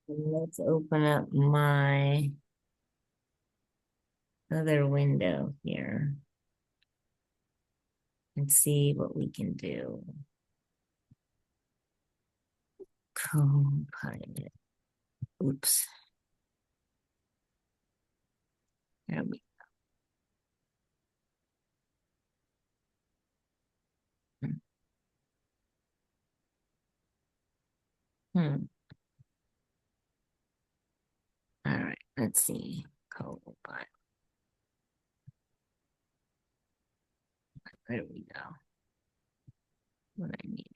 Let's open up my other window here and see what we can do. Co-pilot. Oops. There we go. Hmm. All right, let's see. Co-pilot. There we go. What I needed.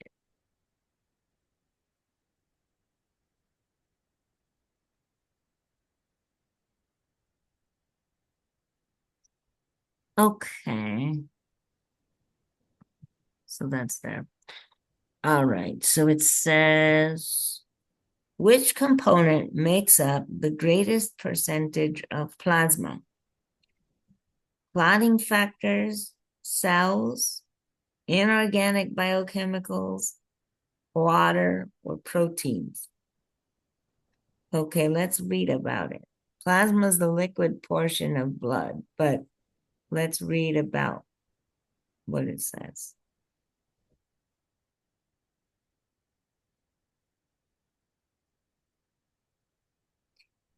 Okay. So that's there. All right. So it says, which component makes up the greatest percentage of plasma? Clotting factors, cells, inorganic biochemicals, water, or proteins? Okay, let's read about it. Plasma is the liquid portion of blood, but let's read about what it says.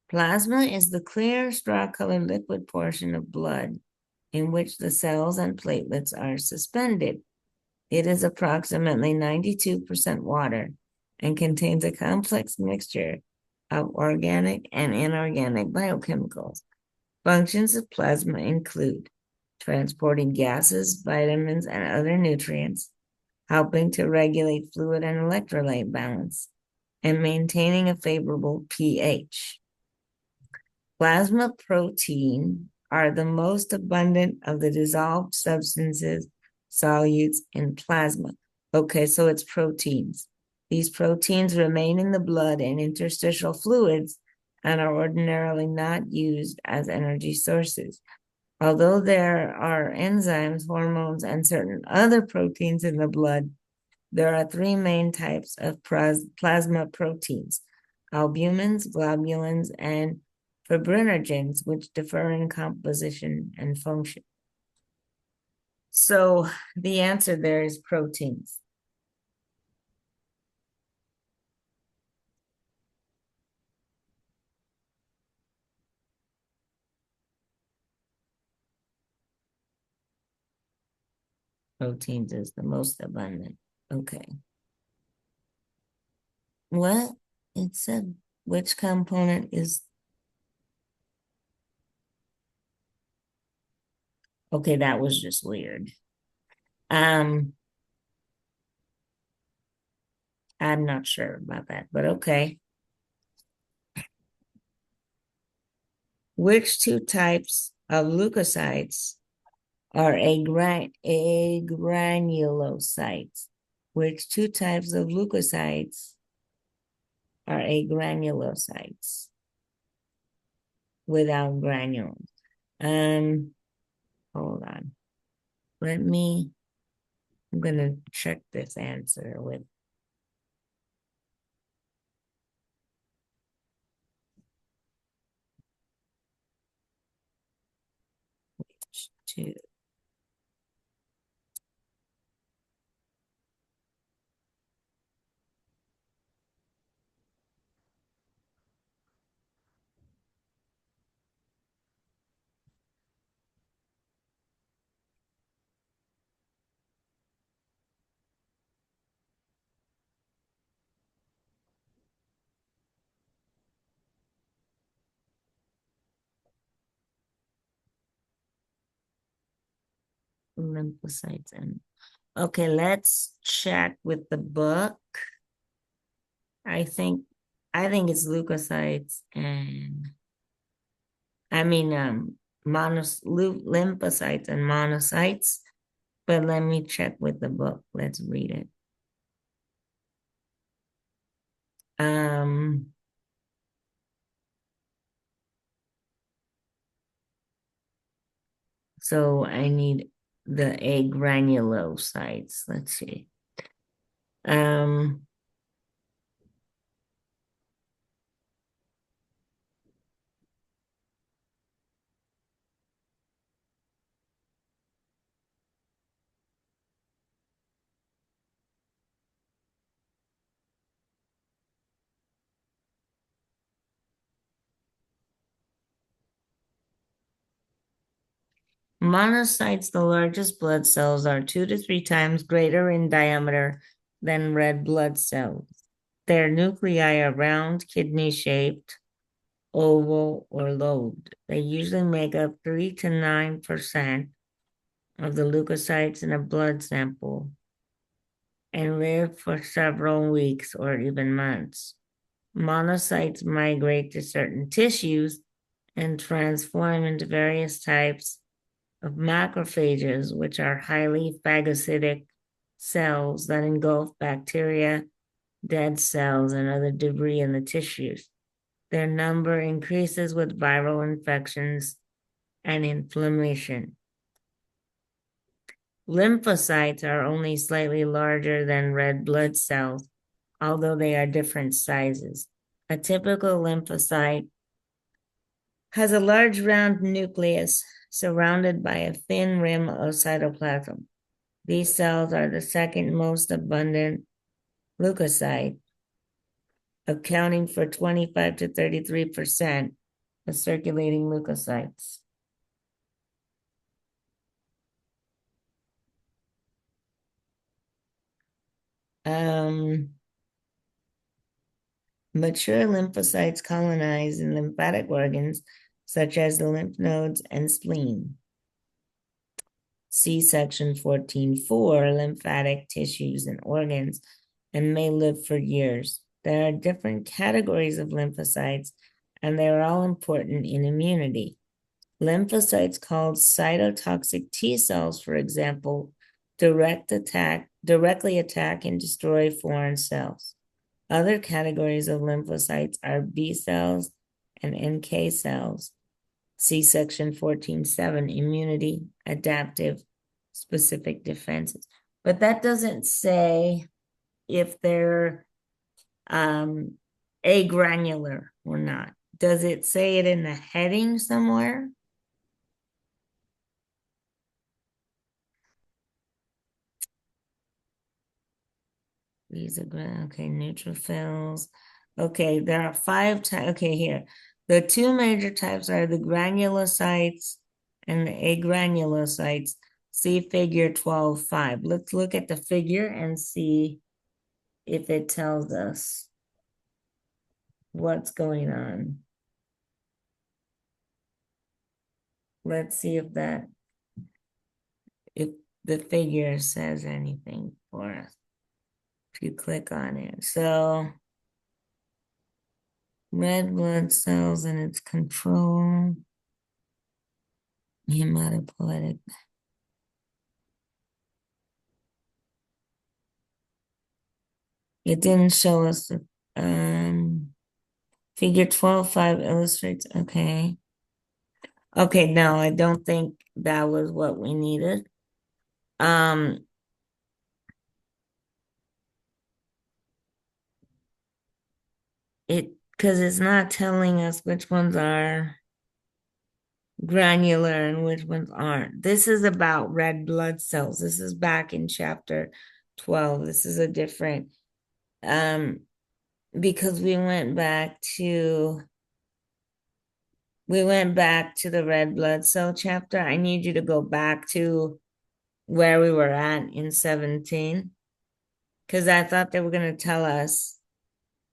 Plasma is the clear straw-colored liquid portion of blood in which the cells and platelets are suspended. It is approximately 92% water and contains a complex mixture of organic and inorganic biochemicals. Functions of plasma include transporting gases, vitamins, and other nutrients, helping to regulate fluid and electrolyte balance, and maintaining a favorable pH. Plasma protein are the most abundant of the dissolved substances solutes in plasma. Okay, so it's proteins. These proteins remain in the blood and interstitial fluids and are ordinarily not used as energy sources. Although there are enzymes, hormones, and certain other proteins in the blood, there are three main types of plasma proteins: albumins, globulins, and fibrinogens, which differ in composition and function. So the answer there is proteins. Proteins is the most abundant. Okay. What? It said which component is. Okay, that was just weird. Um, I'm not sure about that, but okay. Which two types of leukocytes are agranulocytes? Which two types of leukocytes are agranulocytes without granules? Um, Hold on. I'm gonna check this answer with two. Lymphocytes and okay, let's check with the book. I think I think it's leukocytes and I mean lymphocytes and monocytes, but let me check with the book. Let's read it. Um so I need the agranulocytes. Let's see. Um Monocytes, the largest blood cells, are 2 to 3 times greater in diameter than red blood cells. Their nuclei are round, kidney-shaped, oval, or lobed. They usually make up 3 to 9% of the leukocytes in a blood sample and live for several weeks or even months. Monocytes migrate to certain tissues and transform into various types of macrophages, which are highly phagocytic cells that engulf bacteria, dead cells, and other debris in the tissues. Their number increases with viral infections and inflammation. Lymphocytes are only slightly larger than red blood cells, although they are different sizes. A typical lymphocyte has a large round nucleus surrounded by a thin rim of cytoplasm. These cells are the second most abundant leukocyte, accounting for 25 to 33% of circulating leukocytes. Mature lymphocytes colonize in lymphatic organs, such as the lymph nodes and spleen. See section 14.4, lymphatic tissues and organs, and may live for years. There are different categories of lymphocytes, and they are all important in immunity. Lymphocytes called cytotoxic T cells, for example, directly attack and destroy foreign cells. Other categories of lymphocytes are B cells and NK cells. See section 14.7, immunity, adaptive, specific defenses. But that doesn't say if they're agranular or not. Does it say it in the heading somewhere? These are okay, neutrophils. Okay, there are 5 types. Okay, here. The 2 major types are the granulocytes and the agranulocytes. See figure 12.5. Let's look at the figure and see if it tells us what's going on. Let's see if the figure says anything for us. If you click on it. So red blood cells and its control, hematopoietic. It didn't show us the figure 12.5 illustrates. Okay. Okay, no, I don't think that was what we needed. Because it's not telling us which ones are granular and which ones aren't. This is about red blood cells. This is back in chapter 12. This is a different, because we went back to the red blood cell chapter. I need you to go back to where we were at in 17, because I thought they were going to tell us.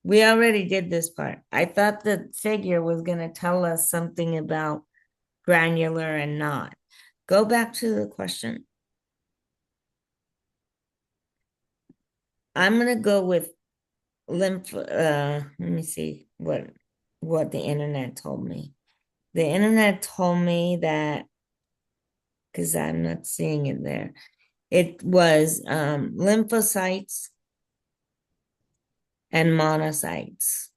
We already did this part. I thought the figure was going to tell us something about granular and not. Go back to the question. I'm going to go with lymph. Let me see what the internet told me. The internet told me that, because I'm not seeing it there, it was lymphocytes and monocytes.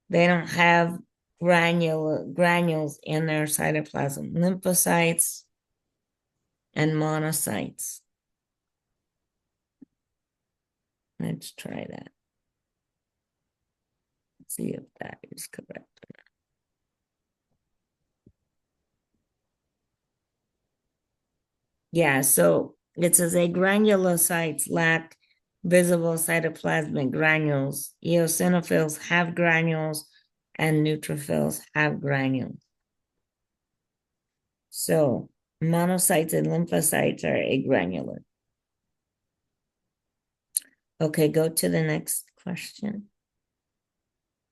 They don't have granules in their cytoplasm. Lymphocytes and monocytes. Let's try that. See if that is correct. Yeah, so it says agranulocytes lack visible cytoplasmic granules. Eosinophils have granules and neutrophils have granules. So Monocytes and lymphocytes are agranular. Okay, go to the next question.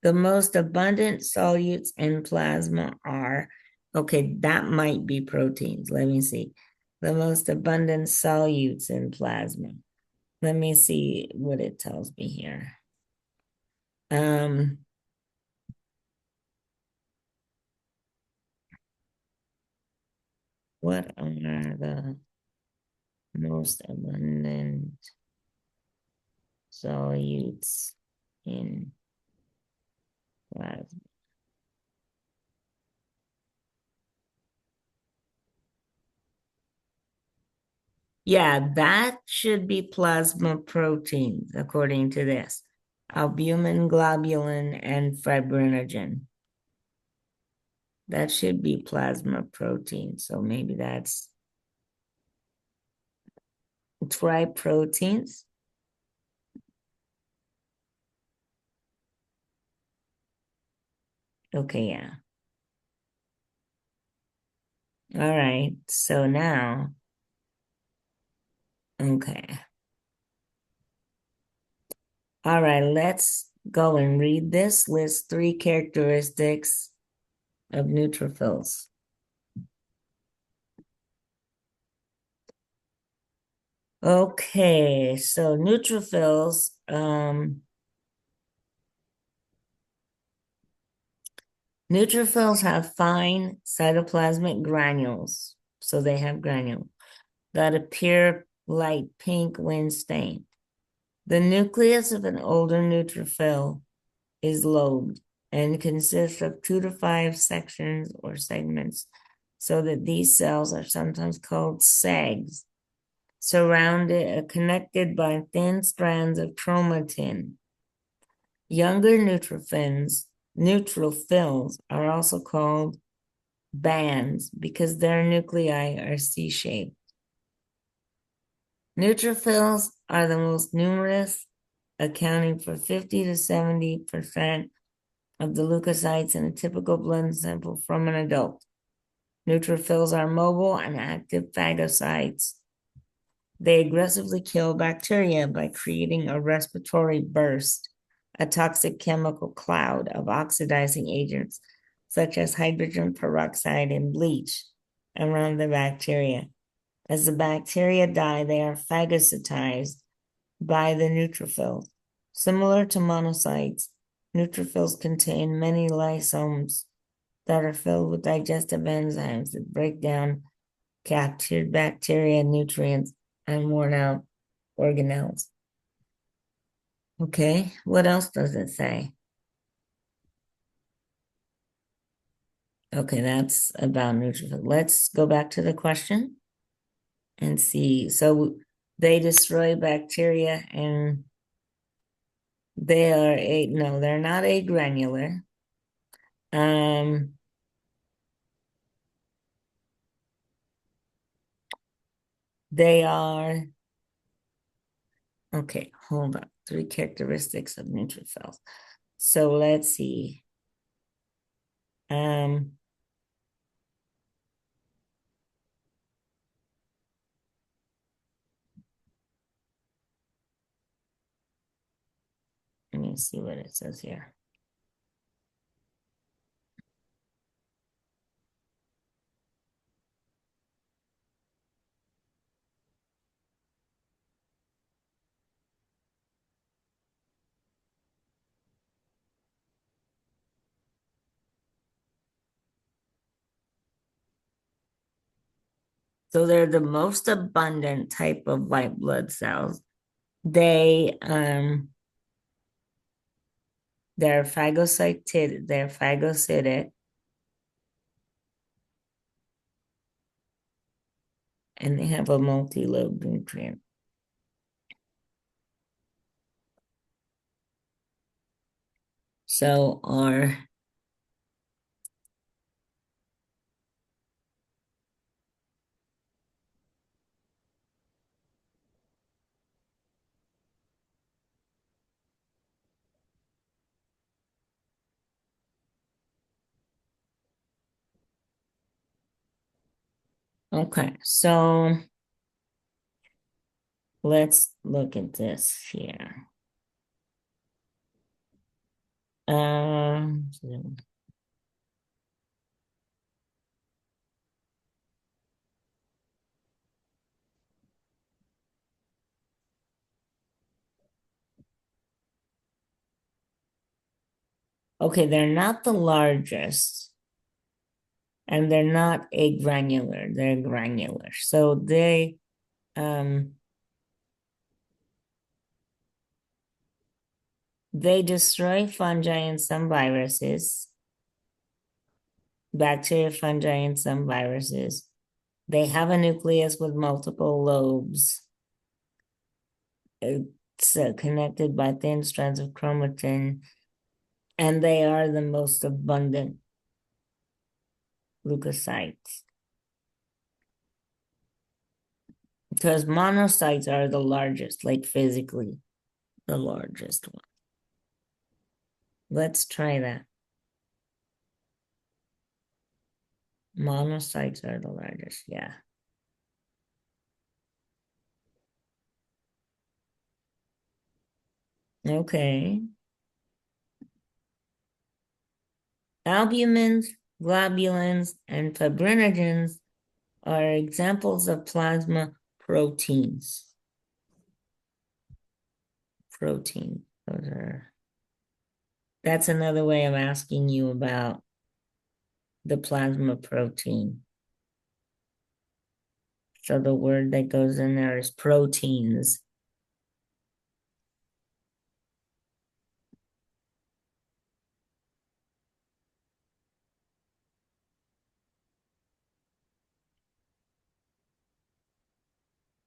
The most abundant solutes in plasma are, okay, that might be proteins. Let me see. The most abundant solutes in plasma. Let me see what it tells me here. What are the most abundant solutes in plasma? Yeah, that should be plasma proteins, according to this. Albumin, globulin, and fibrinogen. That should be plasma protein. So maybe that's triproteins. Okay, yeah. All right. So now, okay. All right, let's go and read this. List 3 characteristics of neutrophils. Okay, so neutrophils, neutrophils have fine cytoplasmic granules, so they have granules that appear light pink when stained. The nucleus of an older neutrophil is lobed and consists of 2 to 5 sections or segments, so that these cells are sometimes called sacs, connected by thin strands of chromatin. Younger neutrophils are also called bands because their nuclei are C-shaped. Neutrophils are the most numerous, accounting for 50 to 70% of the leukocytes in a typical blood sample from an adult. Neutrophils are mobile and active phagocytes. They aggressively kill bacteria by creating a respiratory burst, a toxic chemical cloud of oxidizing agents, such as hydrogen peroxide and bleach, around the bacteria. As the bacteria die, they are phagocytized by the neutrophils. Similar to monocytes, neutrophils contain many lysosomes that are filled with digestive enzymes that break down captured bacteria, nutrients, and worn out organelles. Okay, what else does it say? Okay, that's about neutrophils. Let's go back to the question and see. So they destroy bacteria and no, they're not agranular. They are, okay, hold on. 3 characteristics of neutrophils. So let's see. Let me see what it says here. So they're the most abundant type of white blood cells. They're phagocytic, and they have a multi-lobe nutrient. So Okay, so let's look at this here. Um, okay, they're not the largest, and they're not agranular, they're granular. So they destroy fungi and some viruses, bacteria, fungi, and some viruses. They have a nucleus with multiple lobes. It's connected by thin strands of chromatin, and they are the most abundant leukocytes. Because monocytes are the largest, like physically the largest one. Let's try that. Monocytes are the largest, yeah. Okay. Albumins, globulins, and fibrinogens are examples of plasma proteins. Protein. That's another way of asking you about the plasma protein. So the word that goes in there is proteins.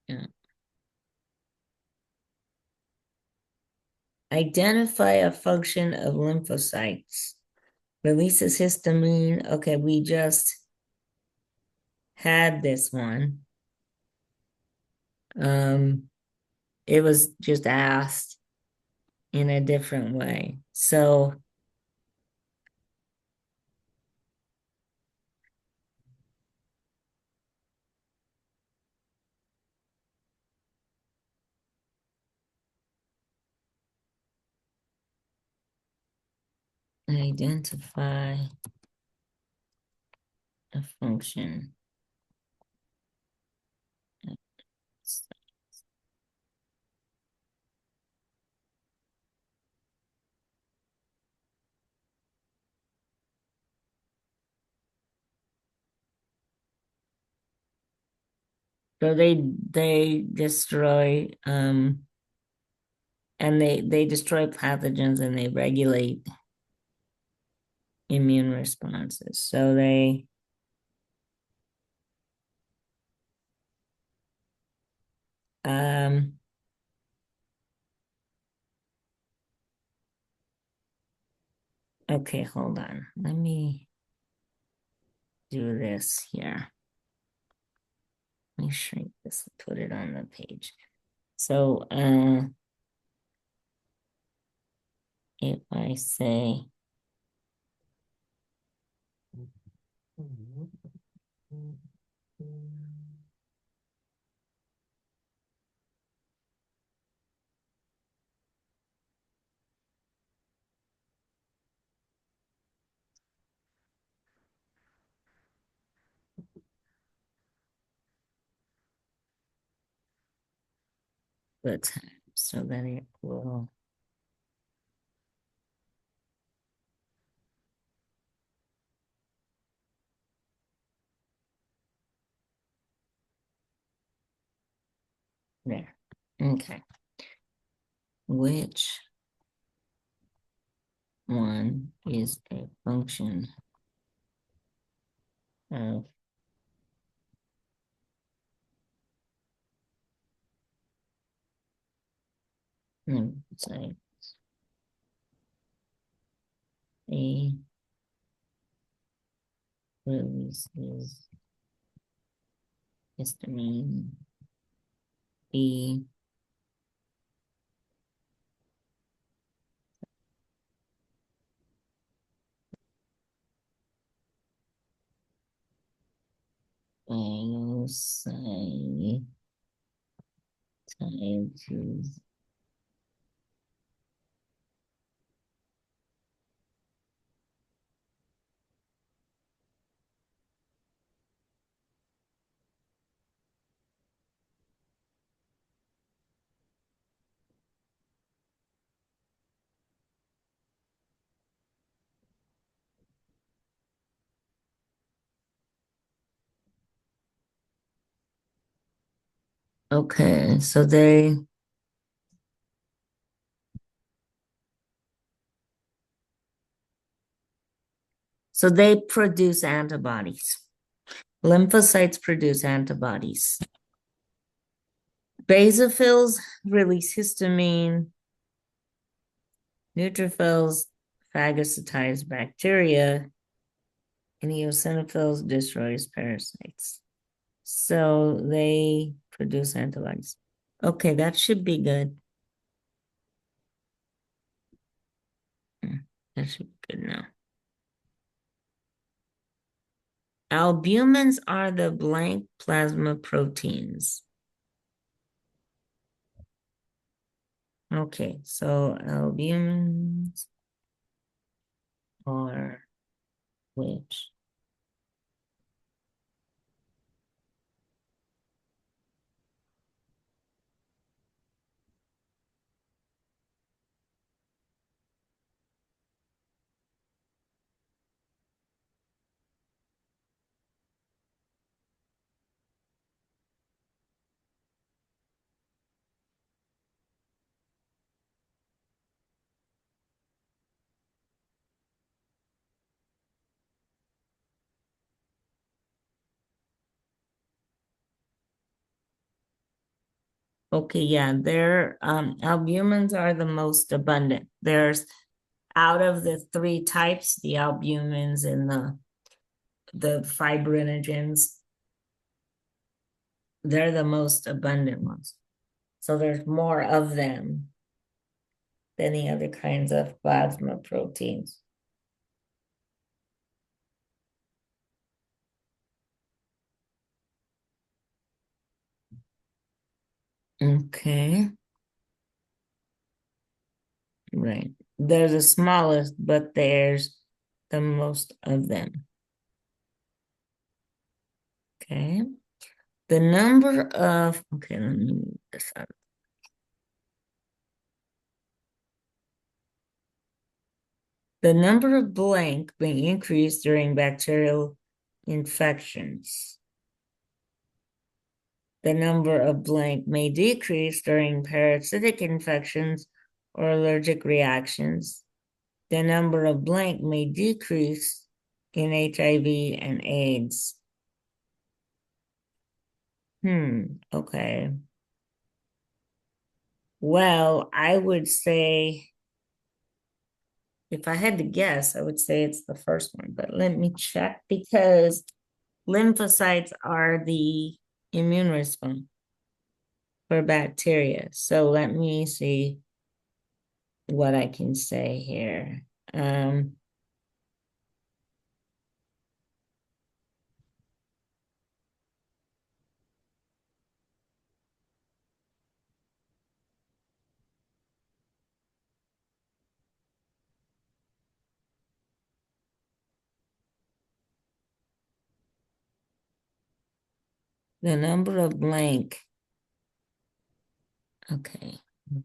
Yeah. Identify a function of lymphocytes. Releases histamine. Okay, we just had this one. It was just asked in a different way. So identify a function. So they destroy and they destroy pathogens and they regulate immune responses. So they okay, hold on. Let me do this here. Let me shrink this and put it on the page. So if I say the time so that it will there. Okay. Which one is a function of say A releases histamine, B say times. Okay, so they produce antibodies. Lymphocytes produce antibodies. Basophils release histamine. Neutrophils phagocytize bacteria. And eosinophils destroys parasites. So they produce antibodies. Okay, that should be good. That should be good now. Albumins are the blank plasma proteins. Okay, so albumins are which? Okay, yeah, they're albumins are the most abundant. There's out of the three types, the albumins and the fibrinogens, they're the most abundant ones. So there's more of them than the other kinds of plasma proteins. Okay, right. They're the smallest, but there's the most of them. Okay. The number of, okay, let me move this up. The number of blank may increase during bacterial infections. The number of blank may decrease during parasitic infections or allergic reactions. The number of blank may decrease in HIV and AIDS. Okay. Well, I would say, if I had to guess, I would say it's the first one, but let me check because lymphocytes are the immune response for bacteria. So let me see what I can say here. The number of blank. Okay,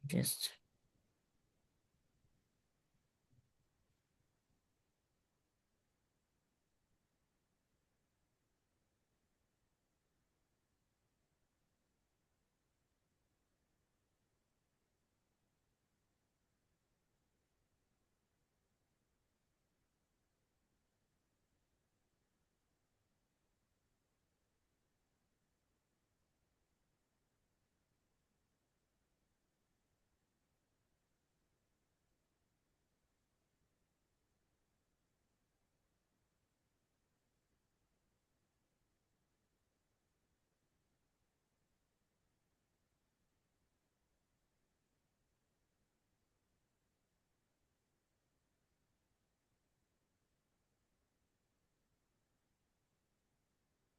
just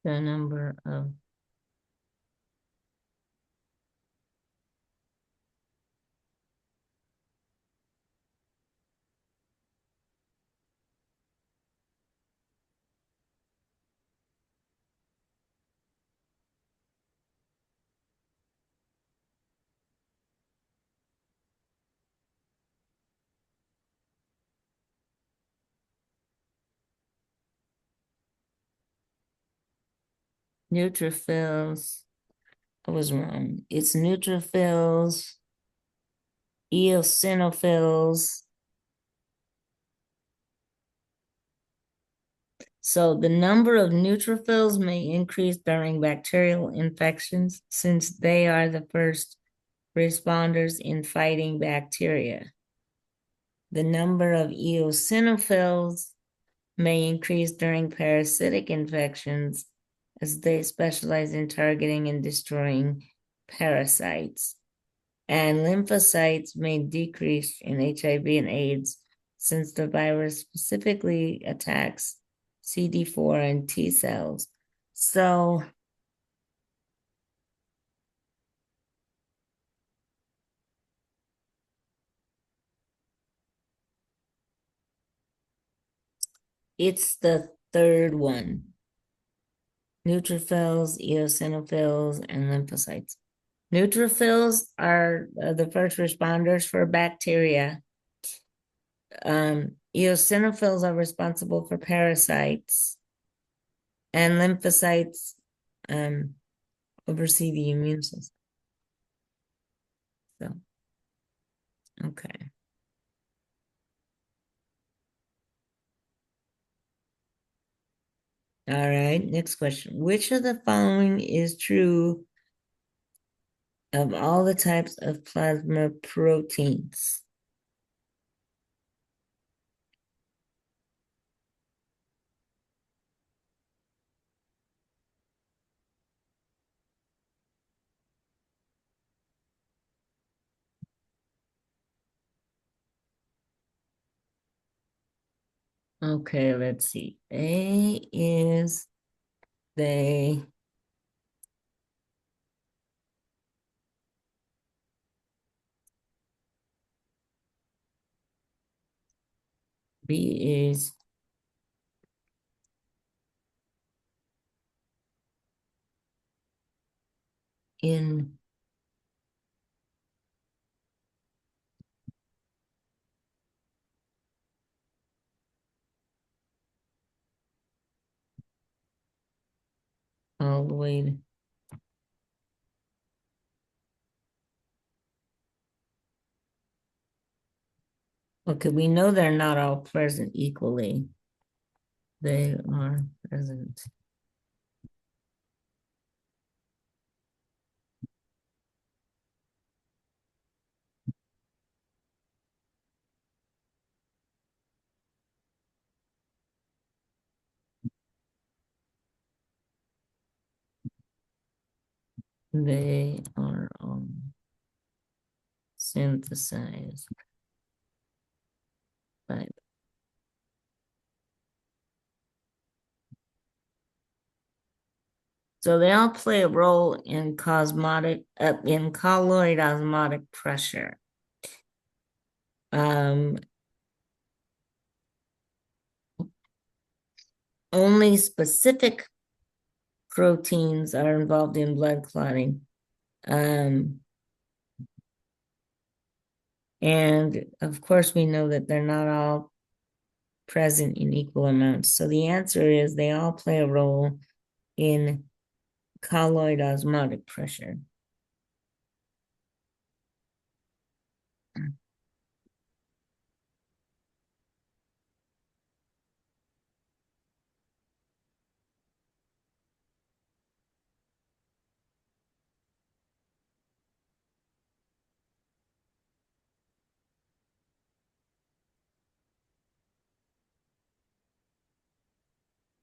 the number of neutrophils. I was wrong. It's neutrophils, eosinophils. So the number of neutrophils may increase during bacterial infections since they are the first responders in fighting bacteria. The number of eosinophils may increase during parasitic infections as they specialize in targeting and destroying parasites. And lymphocytes may decrease in HIV and AIDS since the virus specifically attacks CD4 and T cells. So it's the third one. Neutrophils, eosinophils, and lymphocytes. Neutrophils are the first responders for bacteria. Eosinophils are responsible for parasites, and lymphocytes oversee the immune system. So, okay. All right, next question. Which of the following is true of all the types of plasma proteins? Okay, let's see. A is they. B is in all the way. Okay, we know they're not all present equally. They are present. They are all synthesized by. So they all play a role in colloid osmotic pressure. Only specific proteins are involved in blood clotting. And of course, we know that they're not all present in equal amounts. So the answer is they all play a role in colloid osmotic pressure.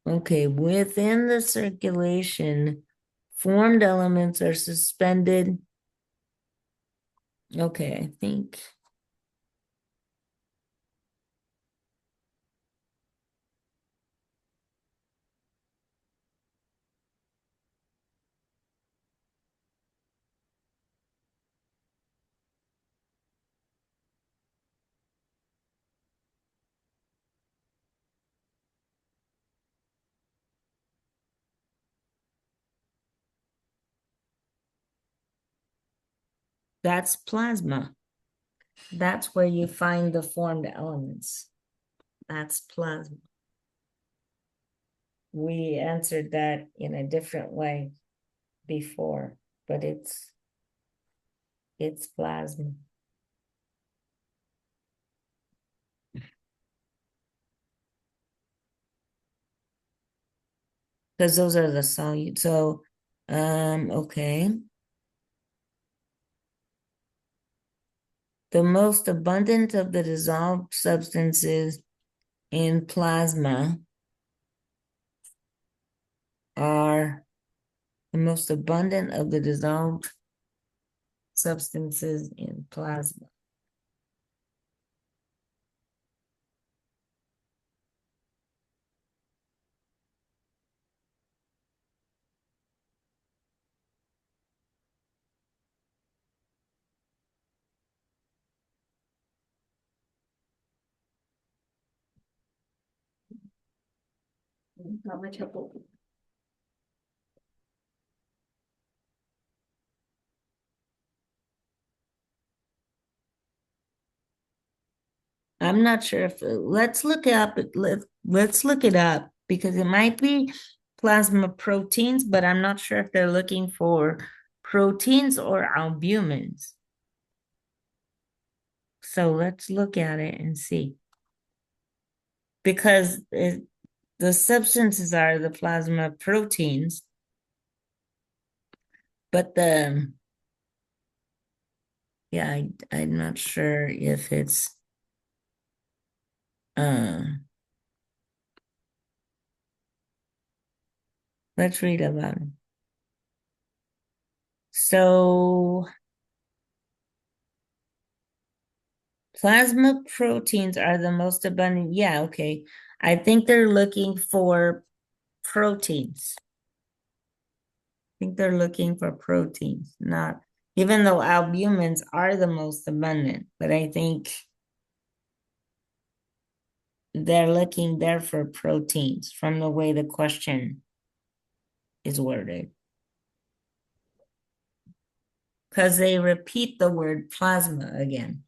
Okay, within the circulation, formed elements are suspended. Okay, I think that's plasma. That's where you find the formed elements. That's plasma. we answered that in a different way before, but it's plasma. Because those are the solute. So, okay. The most abundant of the dissolved substances in plasma are the most abundant of the dissolved substances in plasma. How much help? I'm not sure if let's look it up. Let's look it up because it might be plasma proteins, but I'm not sure if they're looking for proteins or albumins. So let's look at it and see. Because the substances are the plasma proteins, but I'm not sure if it's let's read about it. So plasma proteins are the most abundant. Yeah, okay. I think they're looking for proteins. I think they're looking for proteins, not even though albumins are the most abundant, but I think they're looking there for proteins from the way the question is worded. Because they repeat the word plasma again.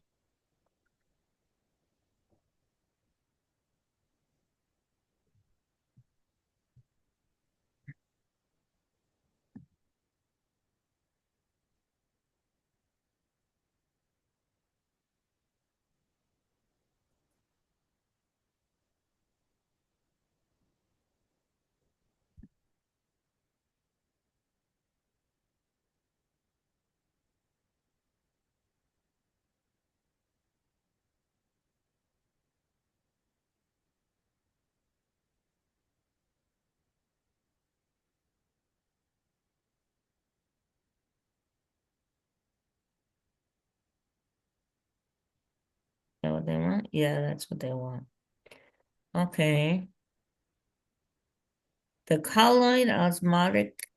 Is that what they want? Yeah, that's what they want. Okay. The colloid osmotic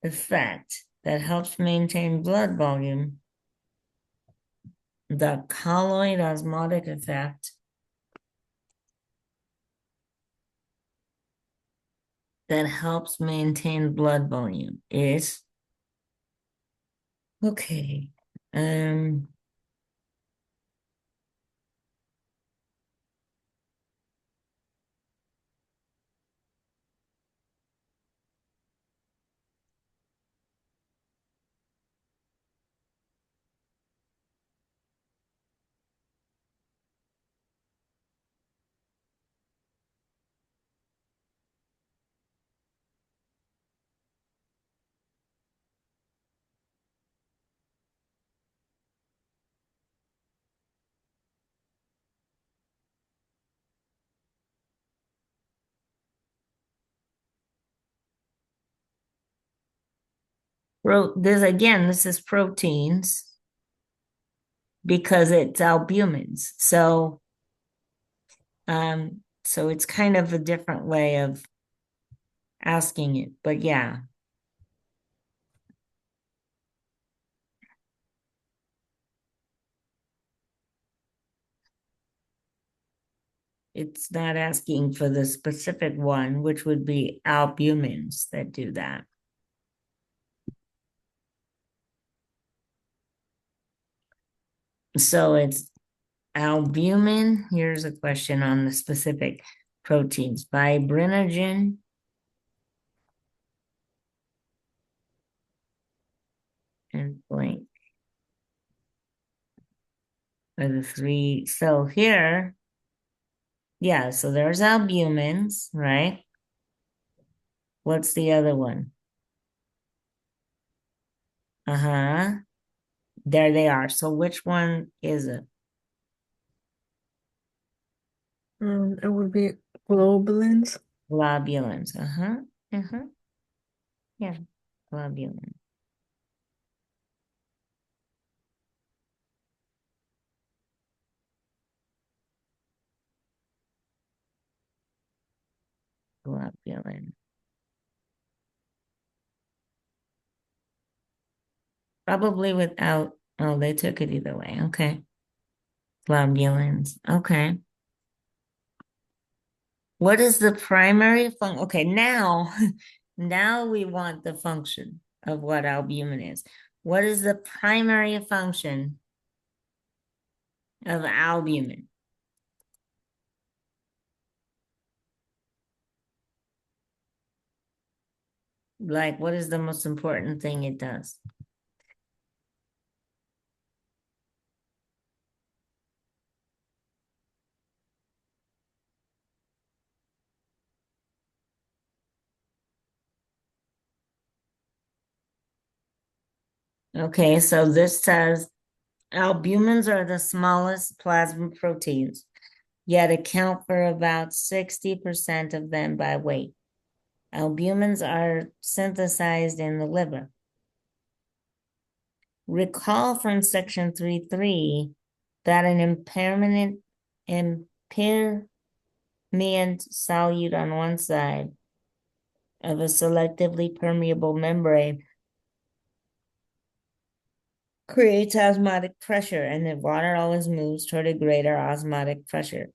effect that helps maintain blood volume. The colloid osmotic effect that helps maintain blood volume is okay. This is proteins because it's albumins. So it's kind of a different way of asking it, but yeah. It's not asking for the specific one, which would be albumins that do that. So it's albumin. Here's a question on the specific. proteins, fibrinogen and blank are the three. So here, yeah, so there's albumins, right? What's the other one? Uh-huh. There they are. So which one is it? It would be globulins. Globulins. Uh-huh. Uh-huh. Yeah. Globulin. Globulin. Probably without, oh, they took it either way. Okay. Globulins. Okay. What is the primary function? Okay, now, now we want the function of what albumin is. What is the primary function of albumin? Like, what is the most important thing it does? Okay, so this says albumins are the smallest plasma proteins, yet account for about 60% of them by weight. Albumins are synthesized in the liver. Recall from section 3.3 that an impairment solute on one side of a selectively permeable membrane creates osmotic pressure, and the water always moves toward a greater osmotic pressure.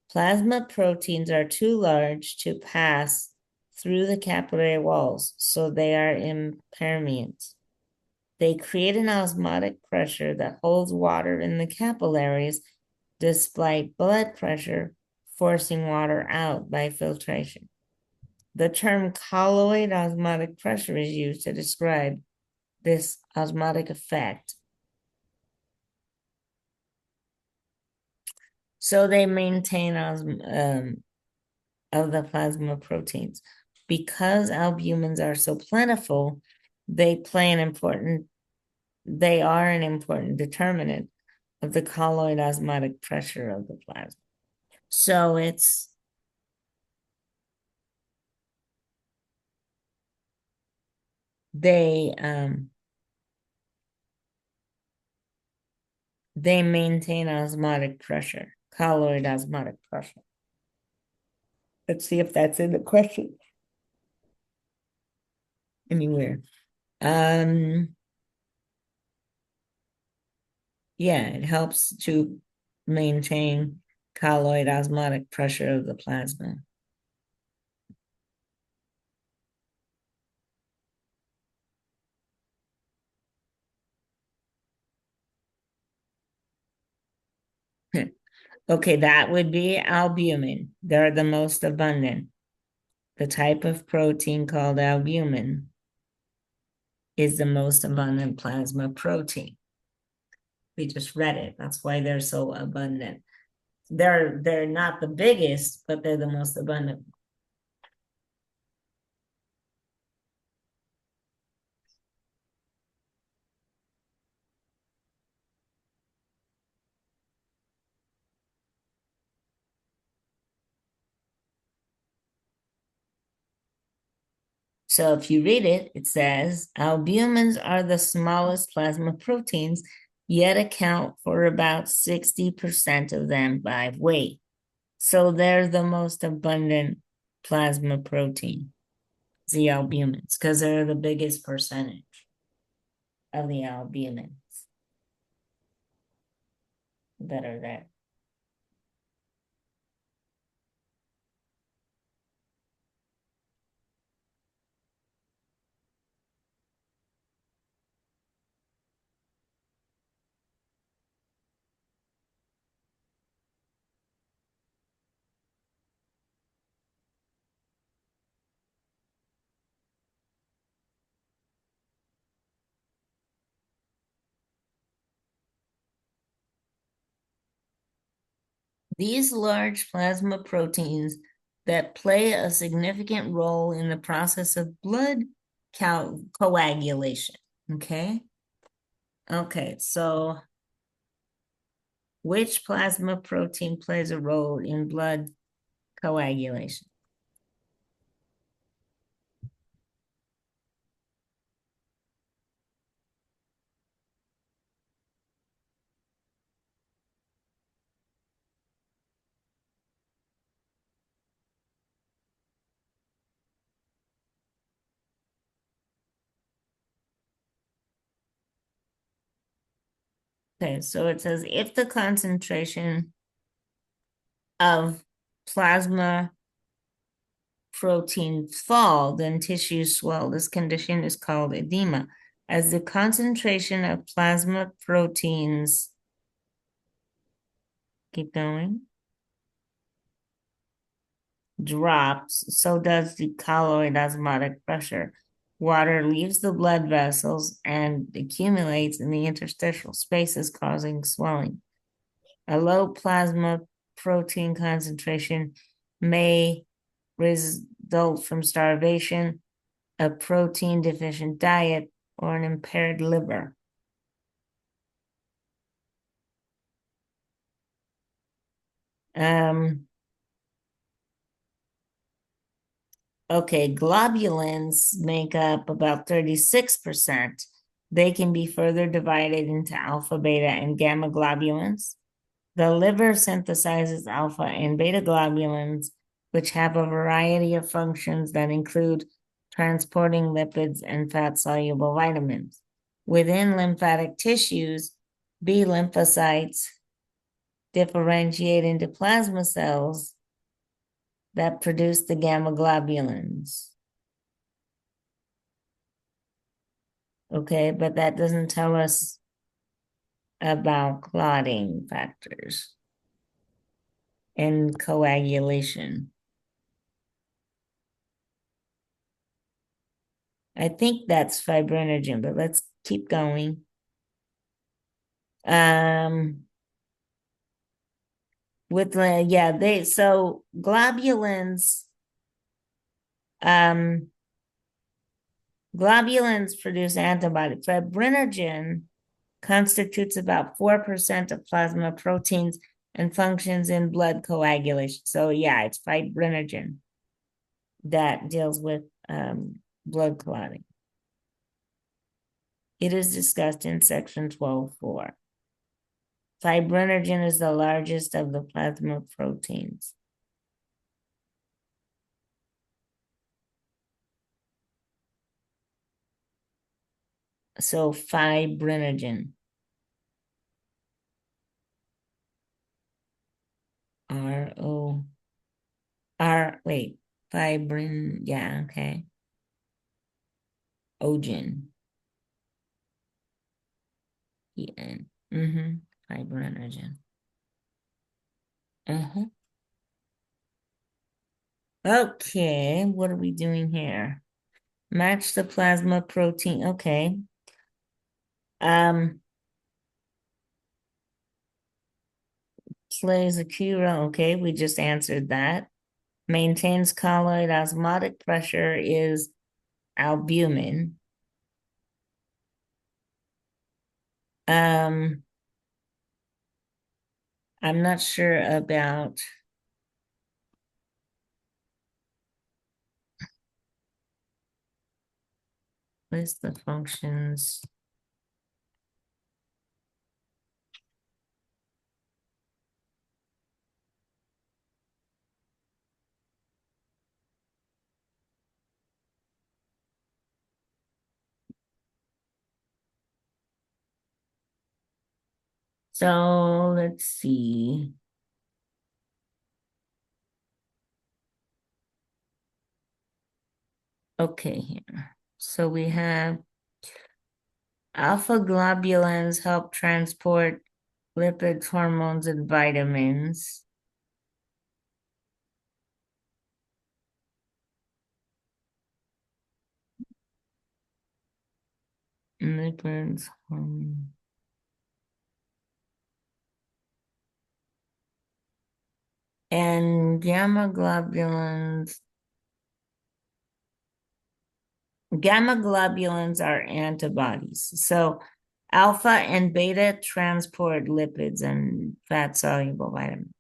Plasma proteins are too large to pass through the capillary walls, so they are impermeant. They create an osmotic pressure that holds water in the capillaries despite blood pressure forcing water out by filtration. The term colloid osmotic pressure is used to describe this osmotic effect. So they maintain of the plasma proteins. Because albumins are so plentiful, they are an important determinant of the colloid osmotic pressure of the plasma. So they maintain osmotic pressure, colloid osmotic pressure. Let's see if that's in the question anywhere. Yeah, it helps to maintain colloid osmotic pressure of the plasma. Okay, that would be albumin. They're the most abundant. The type of protein called albumin is the most abundant plasma protein. We just read it. That's why they're so abundant. They're not the biggest, but they're the most abundant. So if you read it, it says albumins are the smallest plasma proteins, yet account for about 60% of them by weight. So they're the most abundant plasma protein, the albumins, because they're the biggest percentage of the albumins that are there. These large plasma proteins that play a significant role in the process of blood coagulation. Okay. Okay, so which plasma protein plays a role in blood coagulation? Okay, so it says if the concentration of plasma proteins fall, then tissues swell. This condition is called edema. As the concentration of plasma proteins, keep going, drops, so does the colloid osmotic pressure. Water leaves the blood vessels and accumulates in the interstitial spaces, causing swelling. A low plasma protein concentration may result from starvation, a protein deficient diet, or an impaired liver. Okay, globulins make up about 36%. They can be further divided into alpha, beta, and gamma globulins. The liver synthesizes alpha and beta globulins, which have a variety of functions that include transporting lipids and fat-soluble vitamins. Within lymphatic tissues, B lymphocytes differentiate into plasma cells that produce the gamma globulins. Okay, but that doesn't tell us about clotting factors and coagulation. I think that's fibrinogen, but let's keep going. With the so globulins globulins produce antibody. Fibrinogen constitutes about 4% of plasma proteins and functions in blood coagulation. So yeah, it's fibrinogen that deals with blood clotting. It is discussed in section 12.4. Fibrinogen is the largest of the plasma proteins. So fibrinogen. Wait, fibrin, yeah, okay. Ogen. E-N. Fibrinogen. Uh-huh. Okay, what are we doing here? Match the plasma protein. Okay. Plays a key role. Okay, we just answered that. Maintains colloid osmotic pressure is albumin. I'm not sure about list the functions. So let's see. Okay, here. So we have alpha globulins help transport lipids, hormones, and vitamins. Lipids, hormones. And gamma globulins are antibodies. So alpha and beta transport lipids and fat soluble vitamins.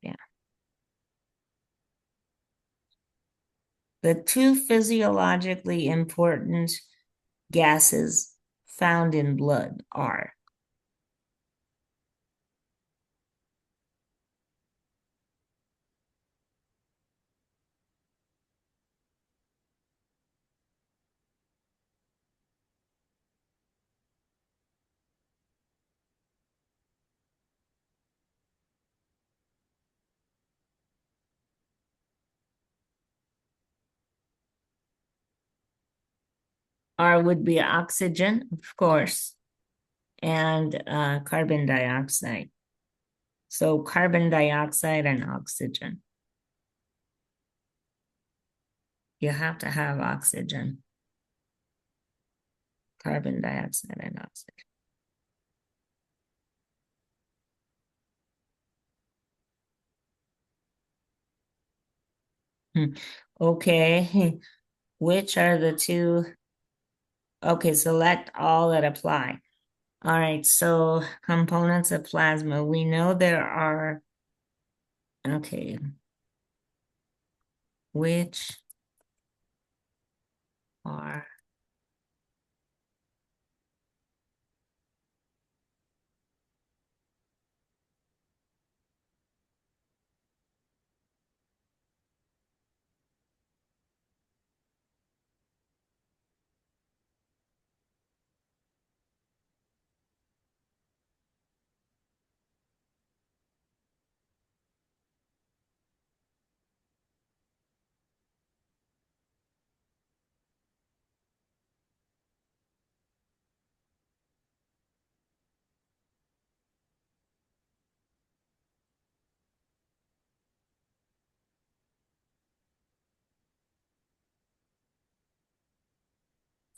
Yeah. The two physiologically important gases found in blood are would be oxygen, of course, and carbon dioxide. So carbon dioxide and oxygen. You have to have oxygen, carbon dioxide, and oxygen. Okay, which are the two? Okay, select all that apply. All right, so components of plasma. We know there are, okay, which are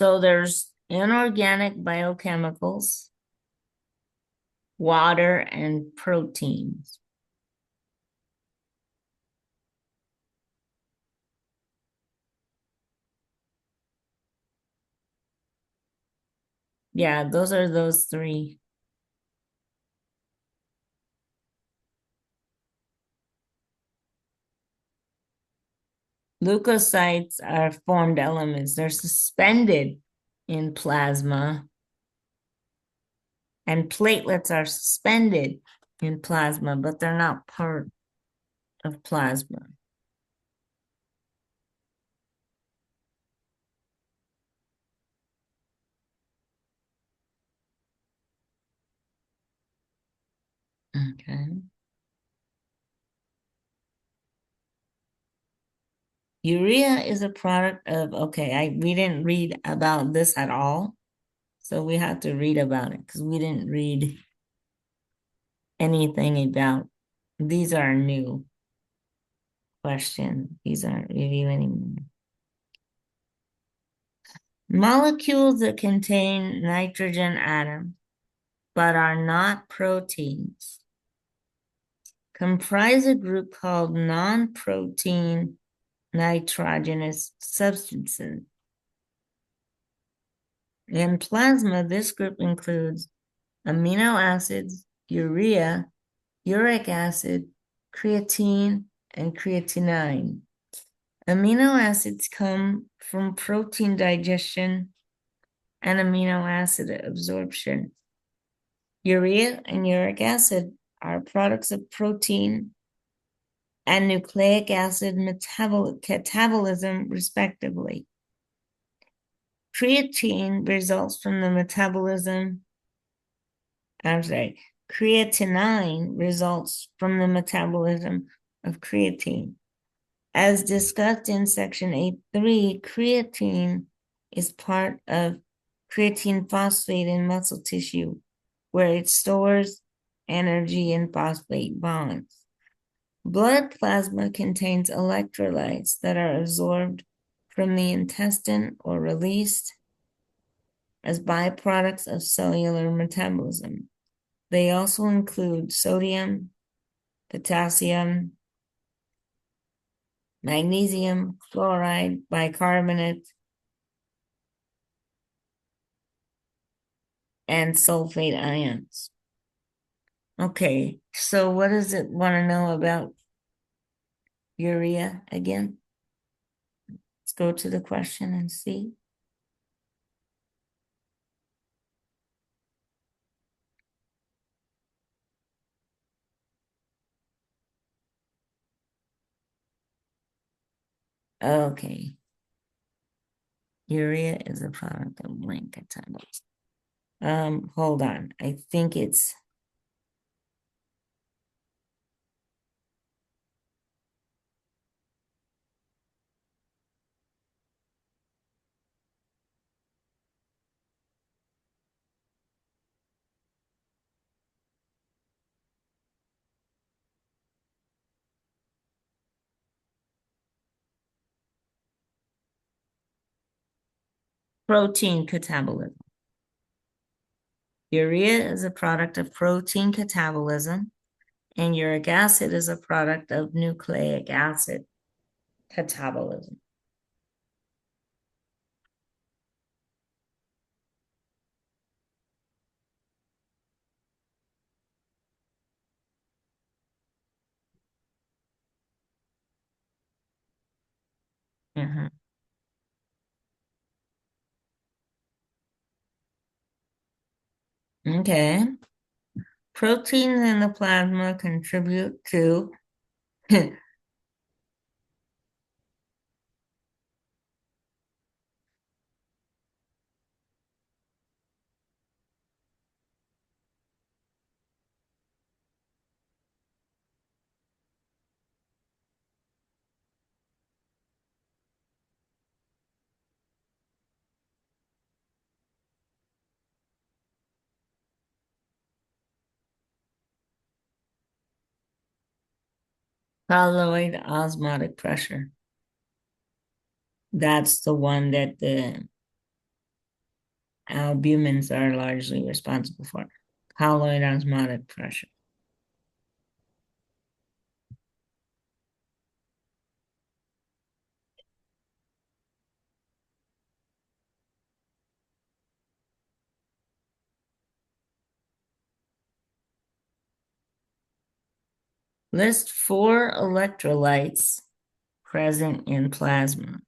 so there's inorganic biochemicals, water, and proteins. Yeah, those are those three. Leukocytes are formed elements. They're suspended in plasma, and platelets are suspended in plasma, but they're not part of plasma. Okay. Urea is a product of, okay, we didn't read about this at all. So we have to read about it because we didn't read anything about, these are new questions. These aren't review anymore. Molecules that contain nitrogen atoms but are not proteins comprise a group called non-protein nitrogenous substances. In plasma, this group includes amino acids, urea, uric acid, creatine, and creatinine. Amino acids come from protein digestion and amino acid absorption. Urea and uric acid are products of protein and nucleic acid metabolism, respectively. Creatine results from the metabolism, I'm sorry, creatinine results from the metabolism of creatine. As discussed in section 8.3, creatine is part of creatine phosphate in muscle tissue, where it stores energy in phosphate bonds. Blood plasma contains electrolytes that are absorbed from the intestine or released as byproducts of cellular metabolism. They also include sodium, potassium, magnesium, chloride, bicarbonate, and sulfate ions. Okay, so what does it want to know about urea again? Let's go to the question and see. Okay. Urea is a product of link atoms. Hold on. I think it's protein catabolism. Urea is a product of protein catabolism, and uric acid is a product of nucleic acid catabolism. Mhm. Okay. Proteins in the plasma contribute to colloid osmotic pressure. That's the one that the albumins are largely responsible for. Colloid osmotic pressure. List 4 electrolytes present in plasma.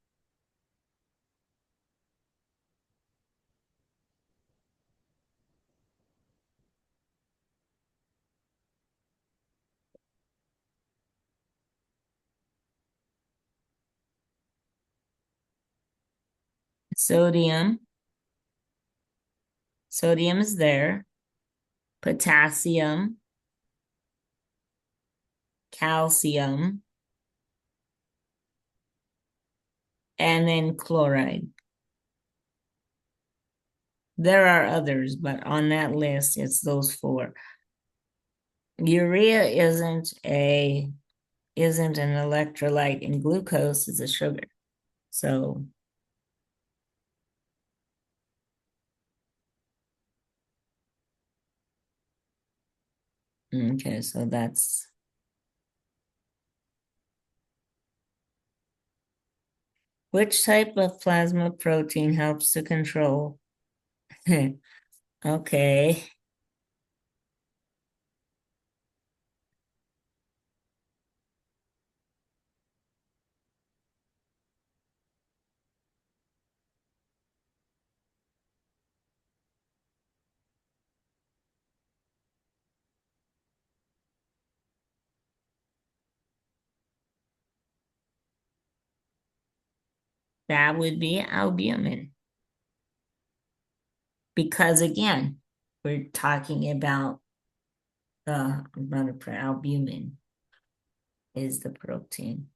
Sodium. Sodium is there. Potassium, calcium, and then chloride. There are others, but on that list, it's those 4. Urea isn't an electrolyte, and glucose is a sugar. So, okay, so that's which type of plasma protein helps to control? Okay. That would be albumin. Because again, we're talking about the albumin is the protein.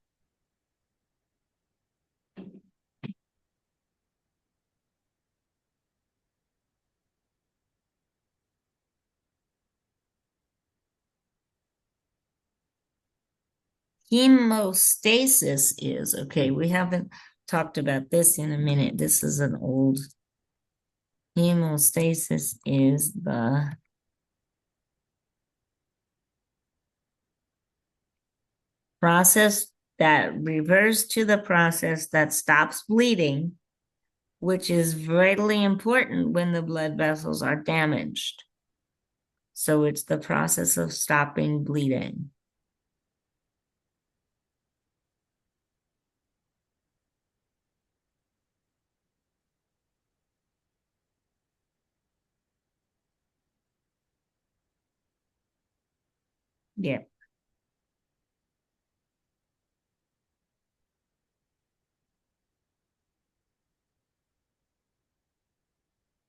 Hemostasis is, okay, we haven't, talked about this in a minute. This is an old hemostasis is the process that refers to the process that stops bleeding, which is vitally important when the blood vessels are damaged. So it's the process of stopping bleeding. Yeah.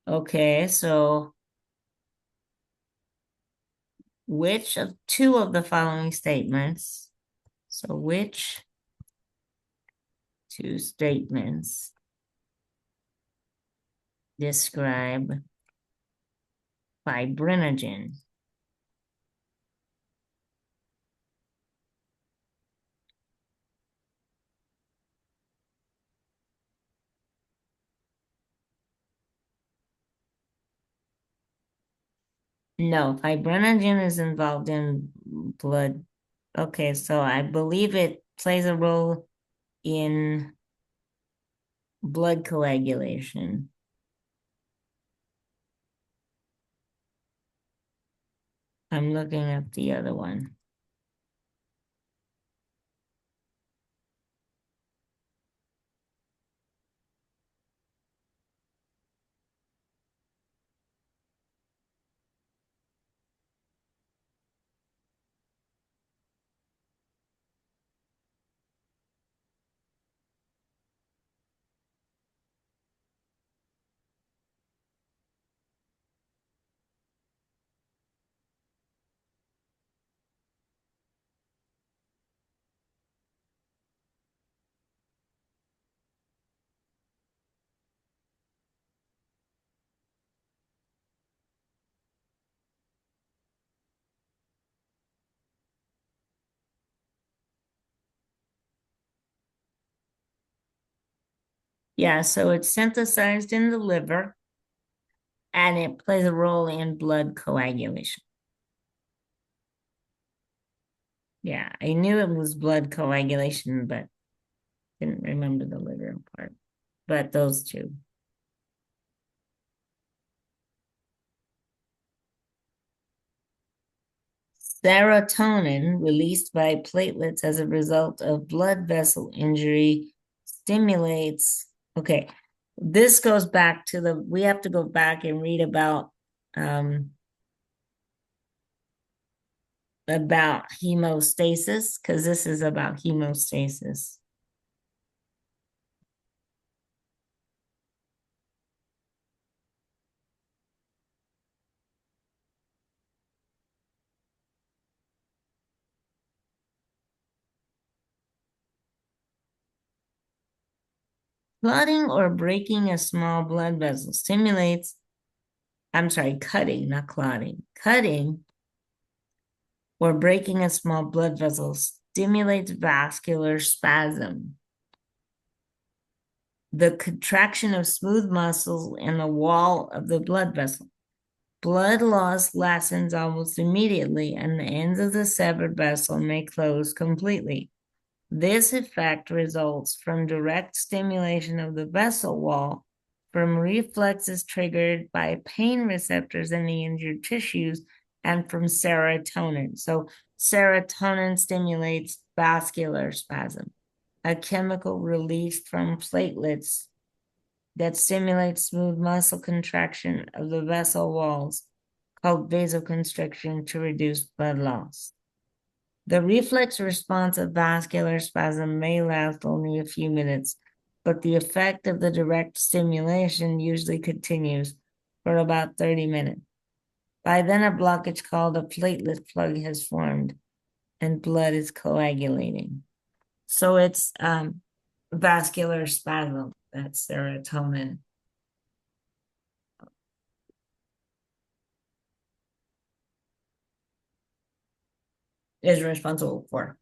Okay, so which of two of the following statements, so which two statements describe fibrinogen? No, fibrinogen is involved in blood. Okay, so I believe it plays a role in blood coagulation. I'm looking at the other one. Yeah, so it's synthesized in the liver and it plays a role in blood coagulation. Yeah, I knew it was blood coagulation, but didn't remember the liver part. But those two. Serotonin released by platelets as a result of blood vessel injury stimulates. Okay, this goes back to we have to go back and read about hemostasis, because this is about hemostasis. Clotting or breaking a small blood vessel stimulates, I'm sorry, cutting, not clotting. Cutting or breaking a small blood vessel stimulates vascular spasm, the contraction of smooth muscles in the wall of the blood vessel. Blood loss lessens almost immediately, and the ends of the severed vessel may close completely. This effect results from direct stimulation of the vessel wall from reflexes triggered by pain receptors in the injured tissues and from serotonin. So serotonin stimulates vascular spasm, a chemical released from platelets that stimulates smooth muscle contraction of the vessel walls called vasoconstriction to reduce blood loss. The reflex response of vascular spasm may last only a few minutes, but the effect of the direct stimulation usually continues for about 30 minutes. By then, a blockage called a platelet plug has formed and blood is coagulating. So it's vascular spasm, that's serotonin, is responsible for.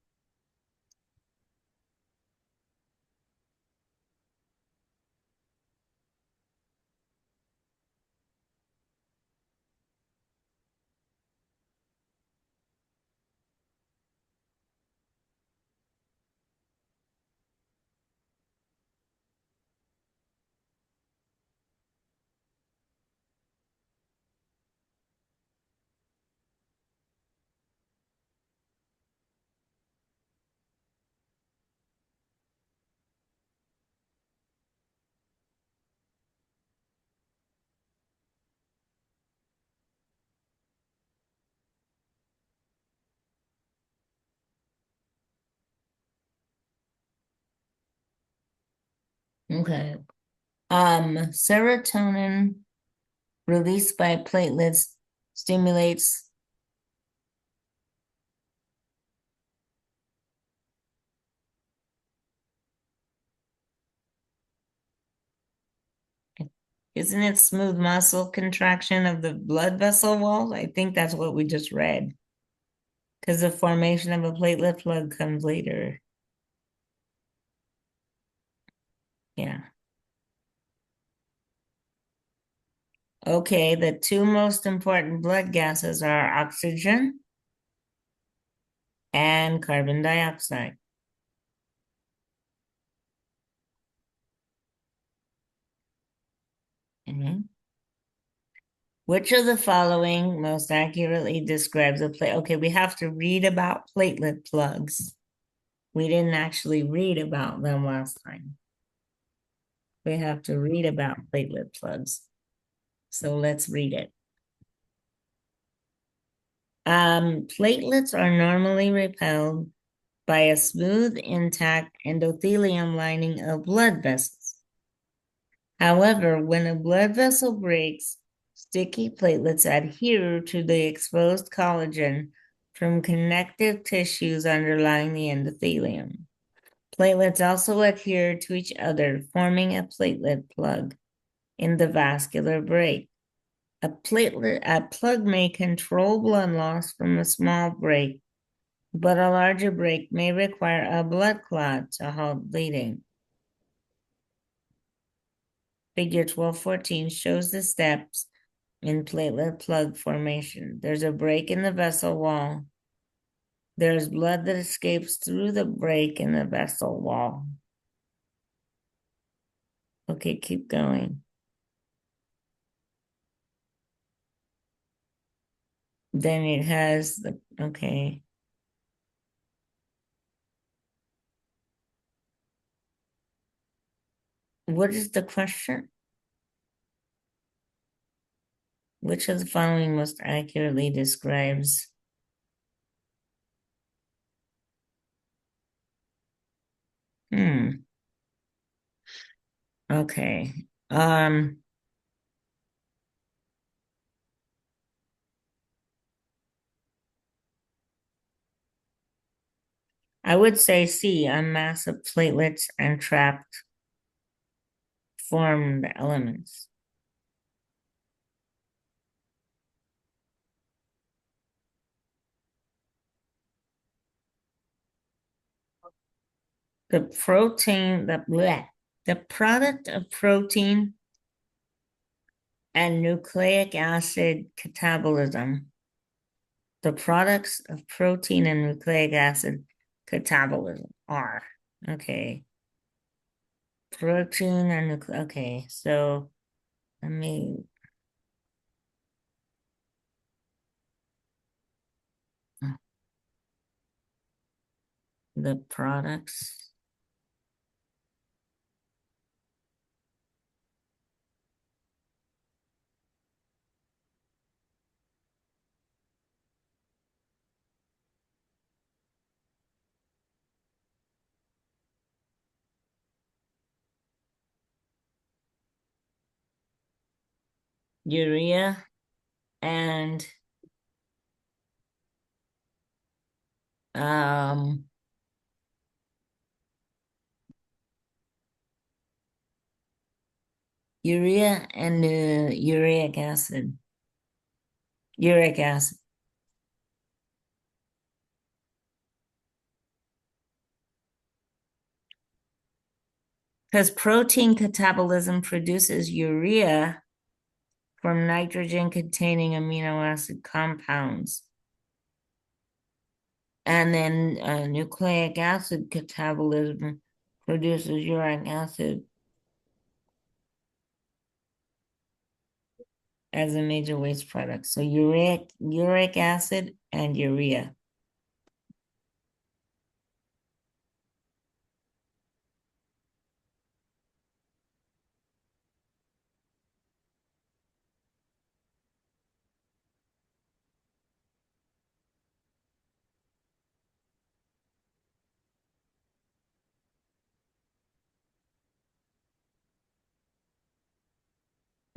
Okay. Serotonin released by platelets stimulates. Isn't it smooth muscle contraction of the blood vessel wall? I think that's what we just read. Because the formation of a platelet plug comes later. Yeah. Okay, the two most important blood gases are oxygen and carbon dioxide. Mhm. Which of the following most accurately describes a plate? Okay, we have to read about platelet plugs. We didn't actually read about them last time. We have to read about platelet plugs. So let's read it. Platelets are normally repelled by a smooth, intact endothelium lining of blood vessels. However, when a blood vessel breaks, sticky platelets adhere to the exposed collagen from connective tissues underlying the endothelium. Platelets also adhere to each other, forming a platelet plug in the vascular break. A plug may control blood loss from a small break, but a larger break may require a blood clot to halt bleeding. Figure 1214 shows the steps in platelet plug formation. There's a break in the vessel wall. There's blood that escapes through the break in the vessel wall. Okay, keep going. Then it has the, okay. What is the question? Which of the following most accurately describes? Okay. I would say C, a mass of platelets and trapped formed elements. The protein, the product of protein and nucleic acid catabolism. The products of protein and nucleic acid catabolism are, okay. Protein and nucleic, okay, so let me, the products. Urea and um urea and uric acid. Because protein catabolism produces urea from nitrogen containing amino acid compounds. And then nucleic acid catabolism produces uric acid as a major waste product. So uric acid and urea.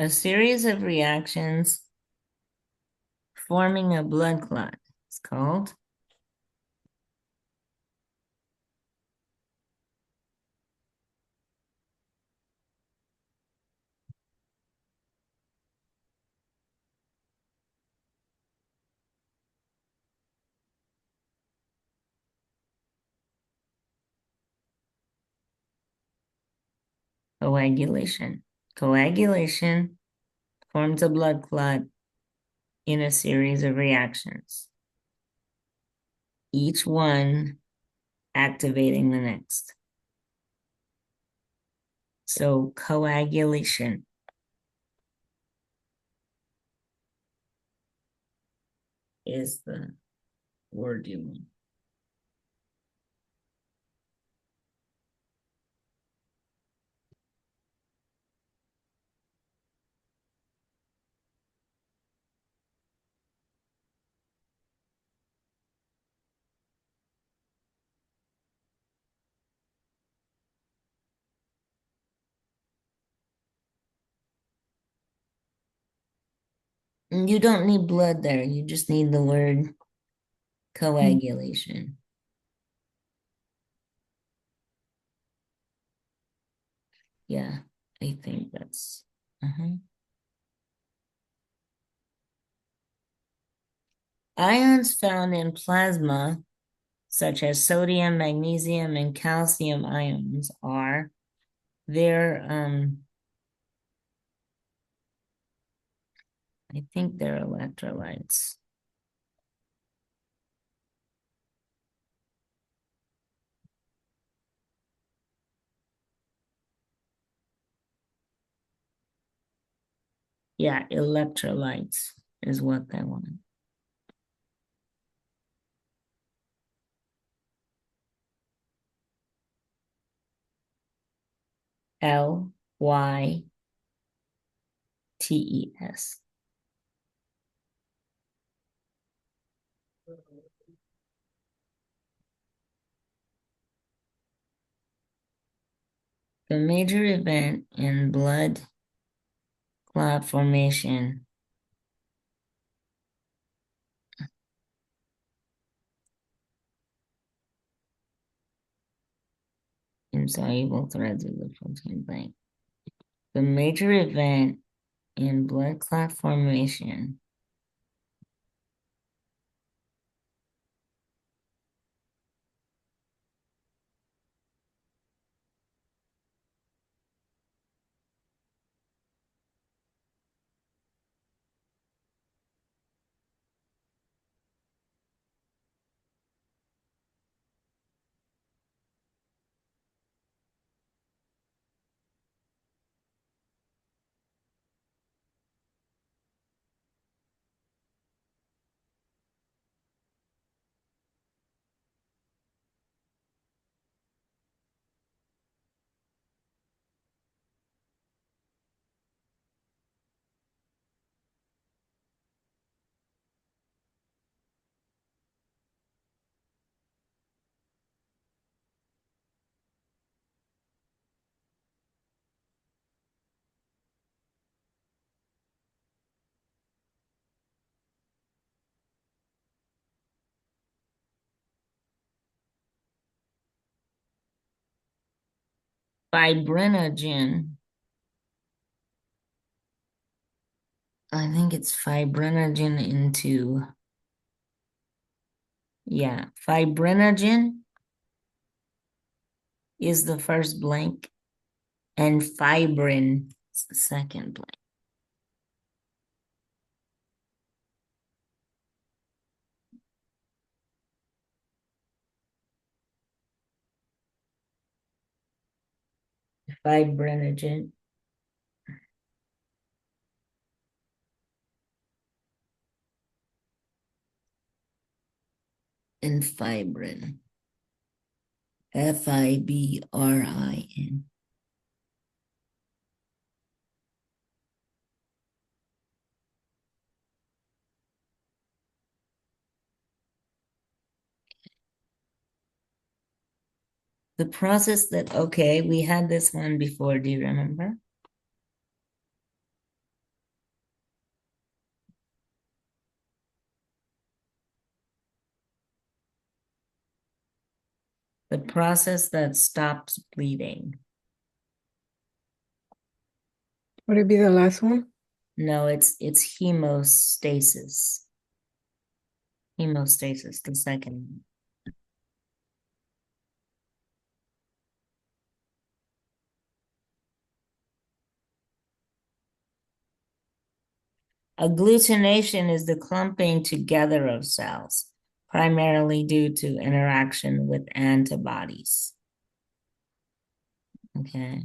A series of reactions forming a blood clot is called coagulation. Coagulation forms a blood clot in a series of reactions, each one activating the next. So coagulation is the word you want. You don't need blood there. You just need the word coagulation. Yeah, I think that's. Ions found in plasma, such as sodium, magnesium, and calcium ions, are they're I think they're electrolytes. Yeah, electrolytes is what they want. Lytes. The major event in blood clot formation insoluble threads of the protein blank. The major event in blood clot formation fibrinogen. I think it's fibrinogen into, yeah, fibrinogen is the first blank and fibrin is the second blank. Fibrinogen and fibrin. Fibrin. The process that, okay, we had this one before, do you remember? The process that stops bleeding. Would it be the last one? No, it's hemostasis. Hemostasis, the second. Agglutination is the clumping together of cells, primarily due to interaction with antibodies. Okay.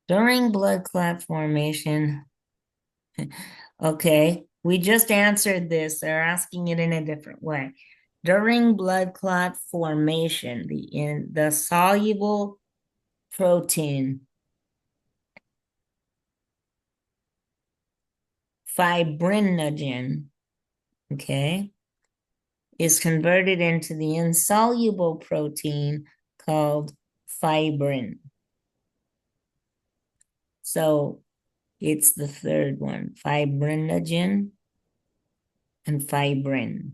During blood clot formation, okay, we just answered this. They're asking it in a different way. During blood clot formation, the soluble protein fibrinogen, okay, is converted into the insoluble protein called fibrin. So it's the third one, fibrinogen and fibrin.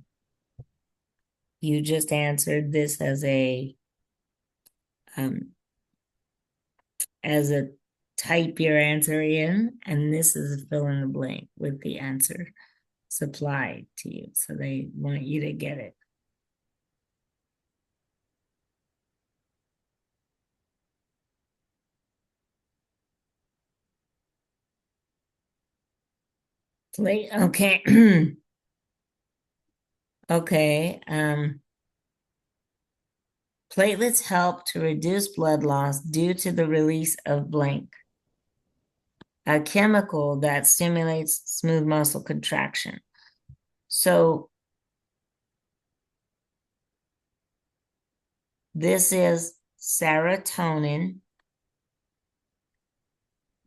You just answered this um, as a type your answer in, and this is a fill in the blank with the answer supplied to you. So they want you to get it. Okay. Okay. Platelets help to reduce blood loss due to the release of blank, a chemical that stimulates smooth muscle contraction. So this is serotonin.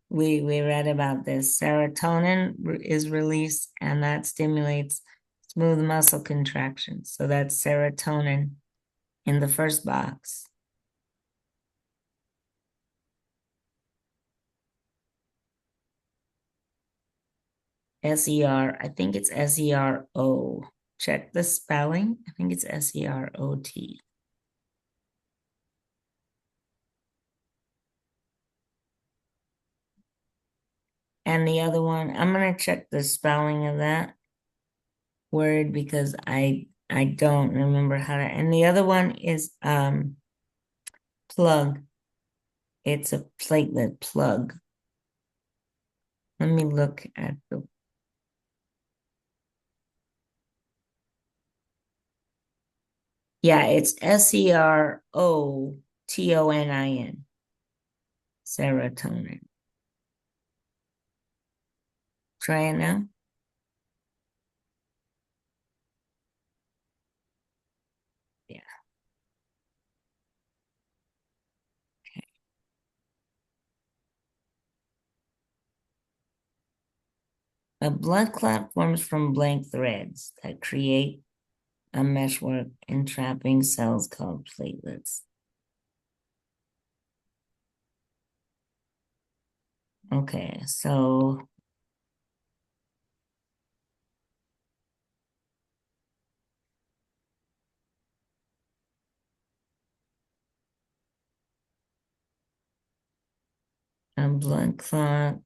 We read about this. Serotonin is released and that stimulates smooth muscle contraction. So that's serotonin in the first box. S-E-R, I think it's S-E-R-O. Check the spelling. I think it's S-E-R-O-T. And the other one, I'm gonna check the spelling of that word because I don't remember how to, and the other one is plug. It's a platelet plug. Let me look at the, yeah, it's serotonin, serotonin. Try it now. Yeah. A blood clot forms from blank threads that create a meshwork entrapping cells called platelets. Okay, so a blood clot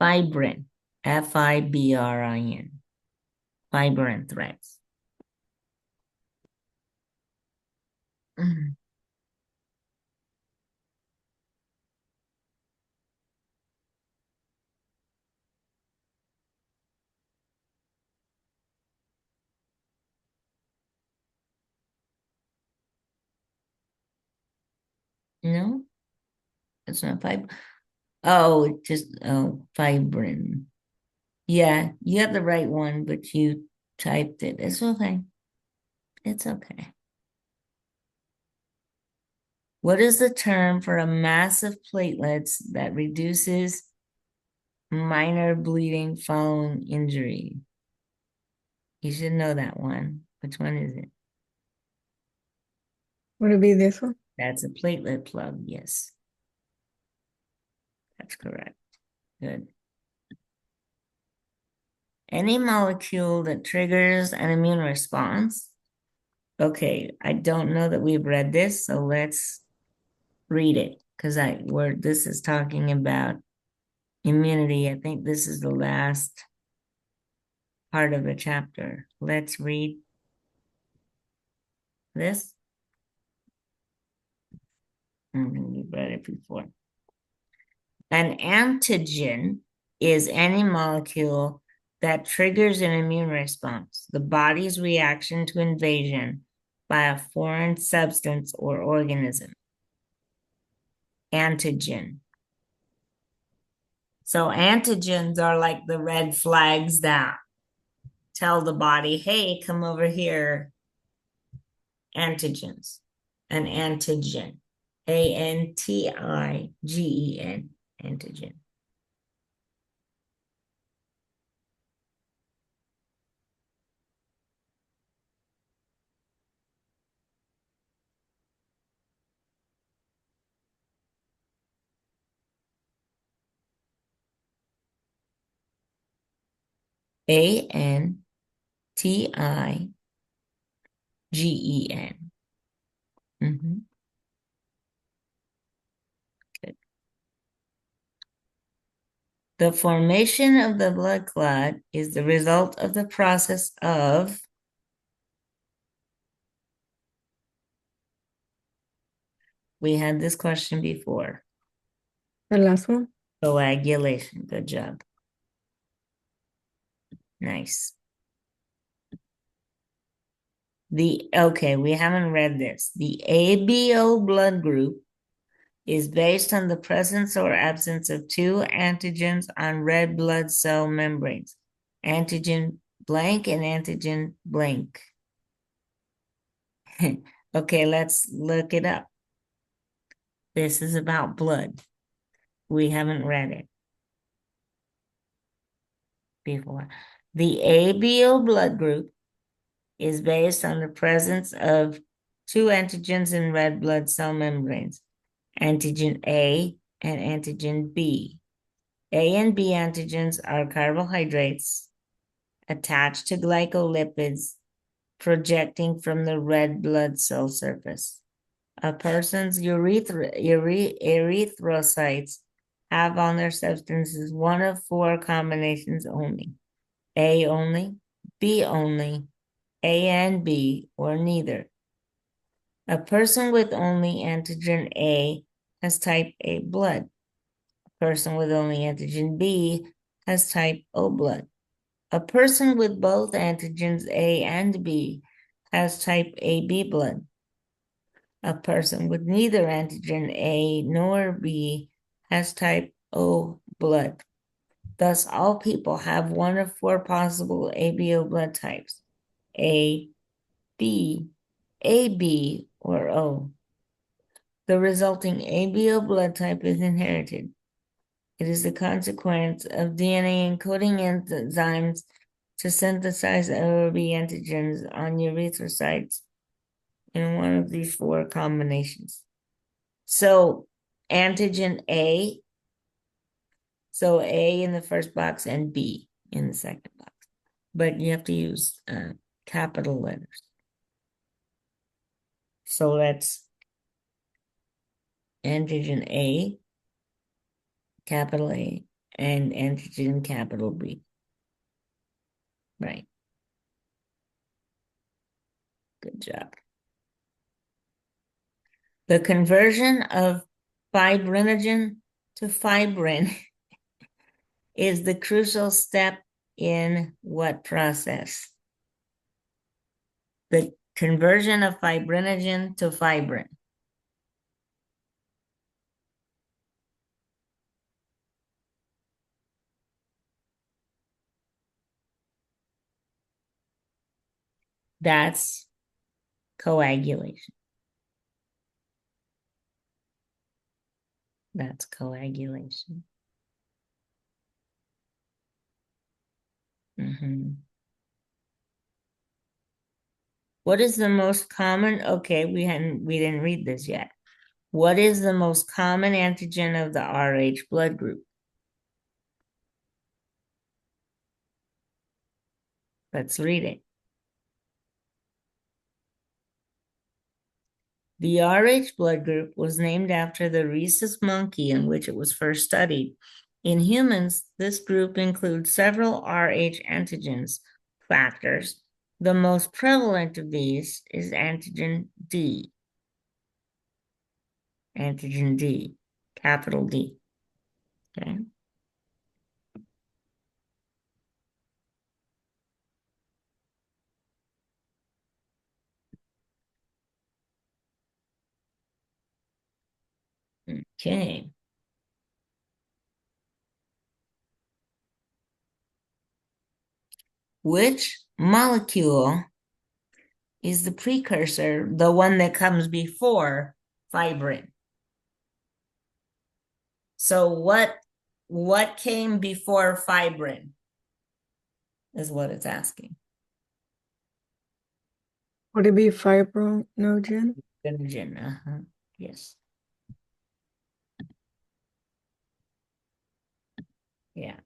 fibrin, Fibrin, fibrin threads. No, it's not fibrin. Oh, fibrin. Yeah, you have the right one, but you typed it. It's okay. It's okay. What is the term for a mass of platelets that reduces minor bleeding following injury? You should know that one. Which one is it? Would it be this one? That's a platelet plug. Yes, that's correct. Good. Any molecule that triggers an immune response. Okay, I don't know that we've read this, so let's read it because this is talking about immunity. I think this is the last part of the chapter. Let's read this. We've read it before. An antigen is any molecule that triggers an immune response, the body's reaction to invasion by a foreign substance or organism. Antigen. So antigens are like the red flags that tell the body, hey, come over here. Antigens. An antigen. Antigen. Antigen. Antigen. Mm-hmm. Good. The formation of the blood clot is the result of the process of we had this question before. The last one? Coagulation. Good job. Nice. Okay, we haven't read this. The ABO blood group is based on the presence or absence of two antigens on red blood cell membranes, antigen blank and antigen blank. Okay, let's look it up. This is about blood. We haven't read it before. The ABO blood group is based on the presence of two antigens in red blood cell membranes, antigen A and antigen B. A and B antigens are carbohydrates attached to glycolipids projecting from the red blood cell surface. A person's erythrocytes have on their substances one of four combinations only: A only, B only, A and B, or neither. A person with only antigen A has type A blood. A person with only antigen B has type O blood. A person with both antigens A and B has type AB blood. A person with neither antigen A nor B has type O blood. Thus, all people have one of four possible ABO blood types: A, B, AB, or O. The resulting ABO blood type is inherited. It is the consequence of DNA encoding enzymes to synthesize AOB antigens on erythrocytes in one of these four combinations. So antigen A, so A in the first box and B in the second box. But you have to use capital letters. So that's antigen A, capital A, and antigen capital B. Right. Good job. The conversion of fibrinogen to fibrin is the crucial step in what process? The conversion of fibrinogen to fibrin. That's coagulation. That's coagulation. What is the most common? Okay, we didn't read this yet. What is the most common antigen of the Rh blood group? Let's read it. The Rh blood group was named after the rhesus monkey in which it was first studied. In humans, this group includes several Rh antigens factors. The most prevalent of these is antigen D. Antigen D, capital D. Okay. Okay. Which molecule is the precursor, the one that comes before fibrin? So what came before fibrin is what it's asking. Would it be fibrinogen? Fibrinogen, yes. Yeah.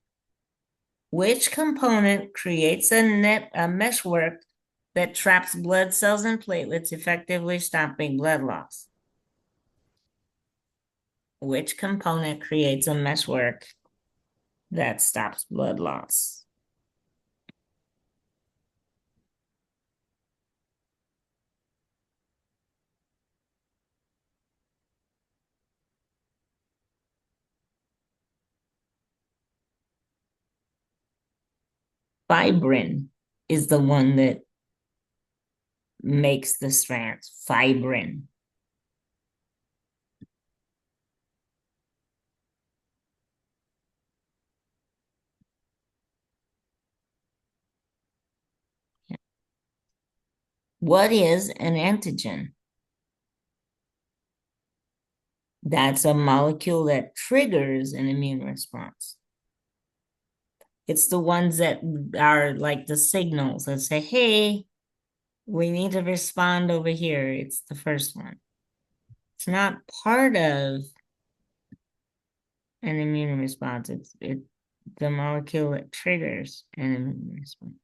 Which component creates a meshwork that traps blood cells and platelets, effectively stopping blood loss? Which component creates a meshwork that stops blood loss? Fibrin is the one that makes the strands. Fibrin. What is an antigen? That's a molecule that triggers an immune response. It's the ones that are like the signals that say, hey, we need to respond over here. It's the first one. It's not part of an immune response. It's the molecule that triggers an immune response.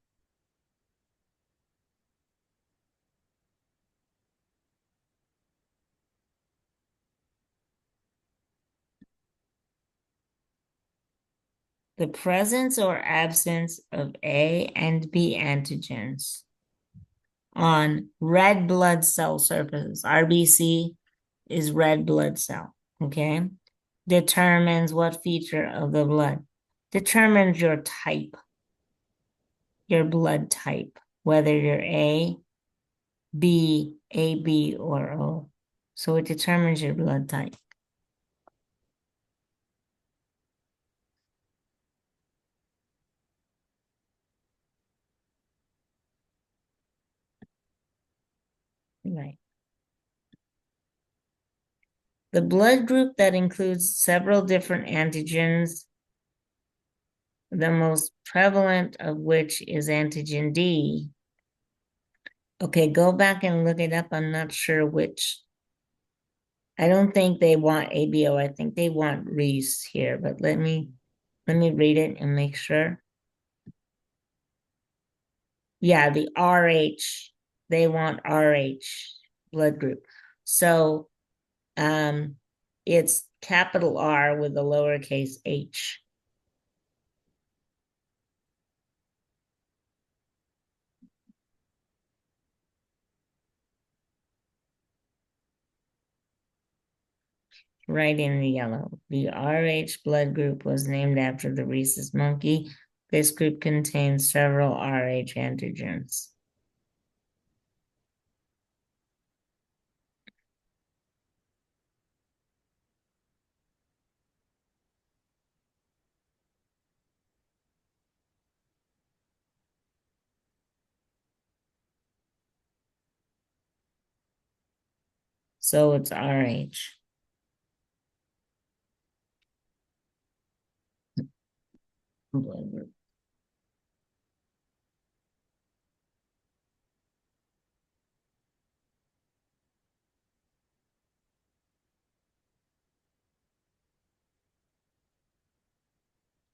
The presence or absence of A and B antigens on red blood cell surfaces. RBC is red blood cell, okay? Determines what feature of the blood. Determines your type, your blood type, whether you're AB, or O. So it determines your blood type. Right. The blood group that includes several different antigens, the most prevalent of which is antigen D. Okay, go back and look it up. I'm not sure which. I don't think they want ABO. I think they want Reese here, but let me read it and make sure. Yeah, the RH, they want RH blood group. So it's capital R with a lowercase h. Right in the yellow. The RH blood group was named after the rhesus monkey. This group contains several RH antigens. So it's RH. Blood group.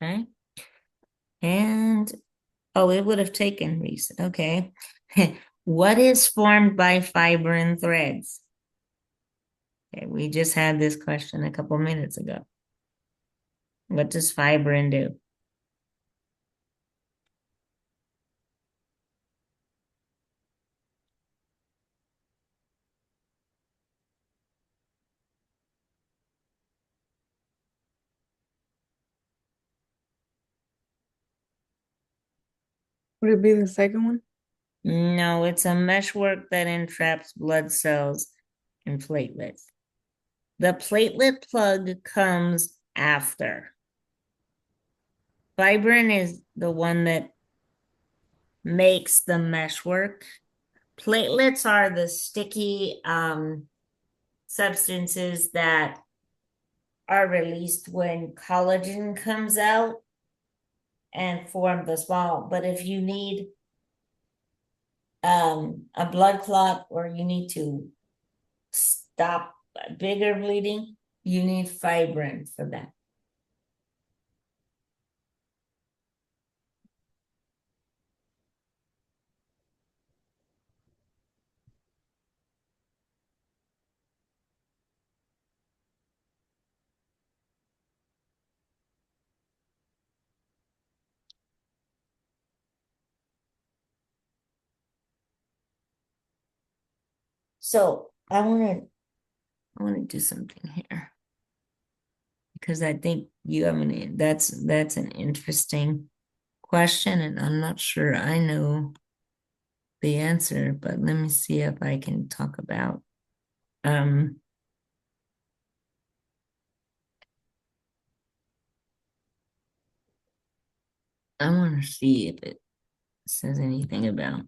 Okay. And oh, it would have taken recent. Okay. What is formed by fibrin threads? Okay, we just had this question a couple minutes ago. What does fibrin do? Would it be the second one? No, it's a meshwork that entraps blood cells and platelets. The platelet plug comes after. Fibrin is the one that makes the meshwork. Platelets are the sticky substances that are released when collagen comes out and form the small. But if you need a blood clot or you need to stop bigger bleeding, you need fibrin for that. So I want to do something here because I think you have that's an interesting question, and I'm not sure I know the answer, but let me see if I can talk about um I want to see if it says anything about.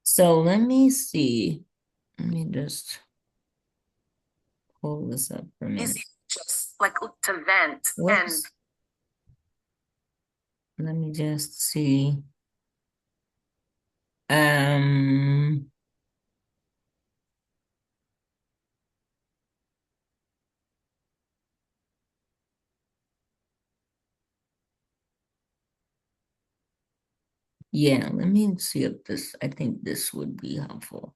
So let me see. Let me just pull this up for a minute. Just like to vent Whoops. Let me just see. Um, yeah, let me see if this, I think this would be helpful.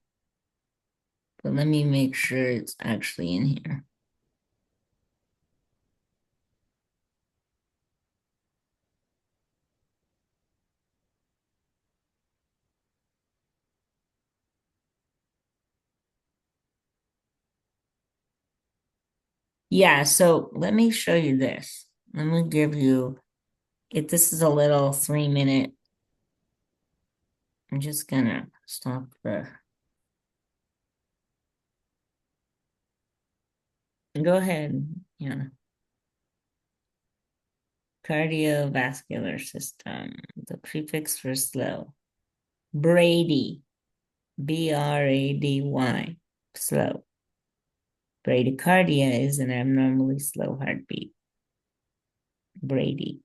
But let me make sure it's actually in here. Yeah, so let me show you this. Let me give you, if this is a little 3-minute, I'm just gonna stop the, go ahead, yeah. Cardiovascular system, the prefix for slow. Brady, B-R-A-D-Y, slow. Bradycardia is an abnormally slow heartbeat. Brady.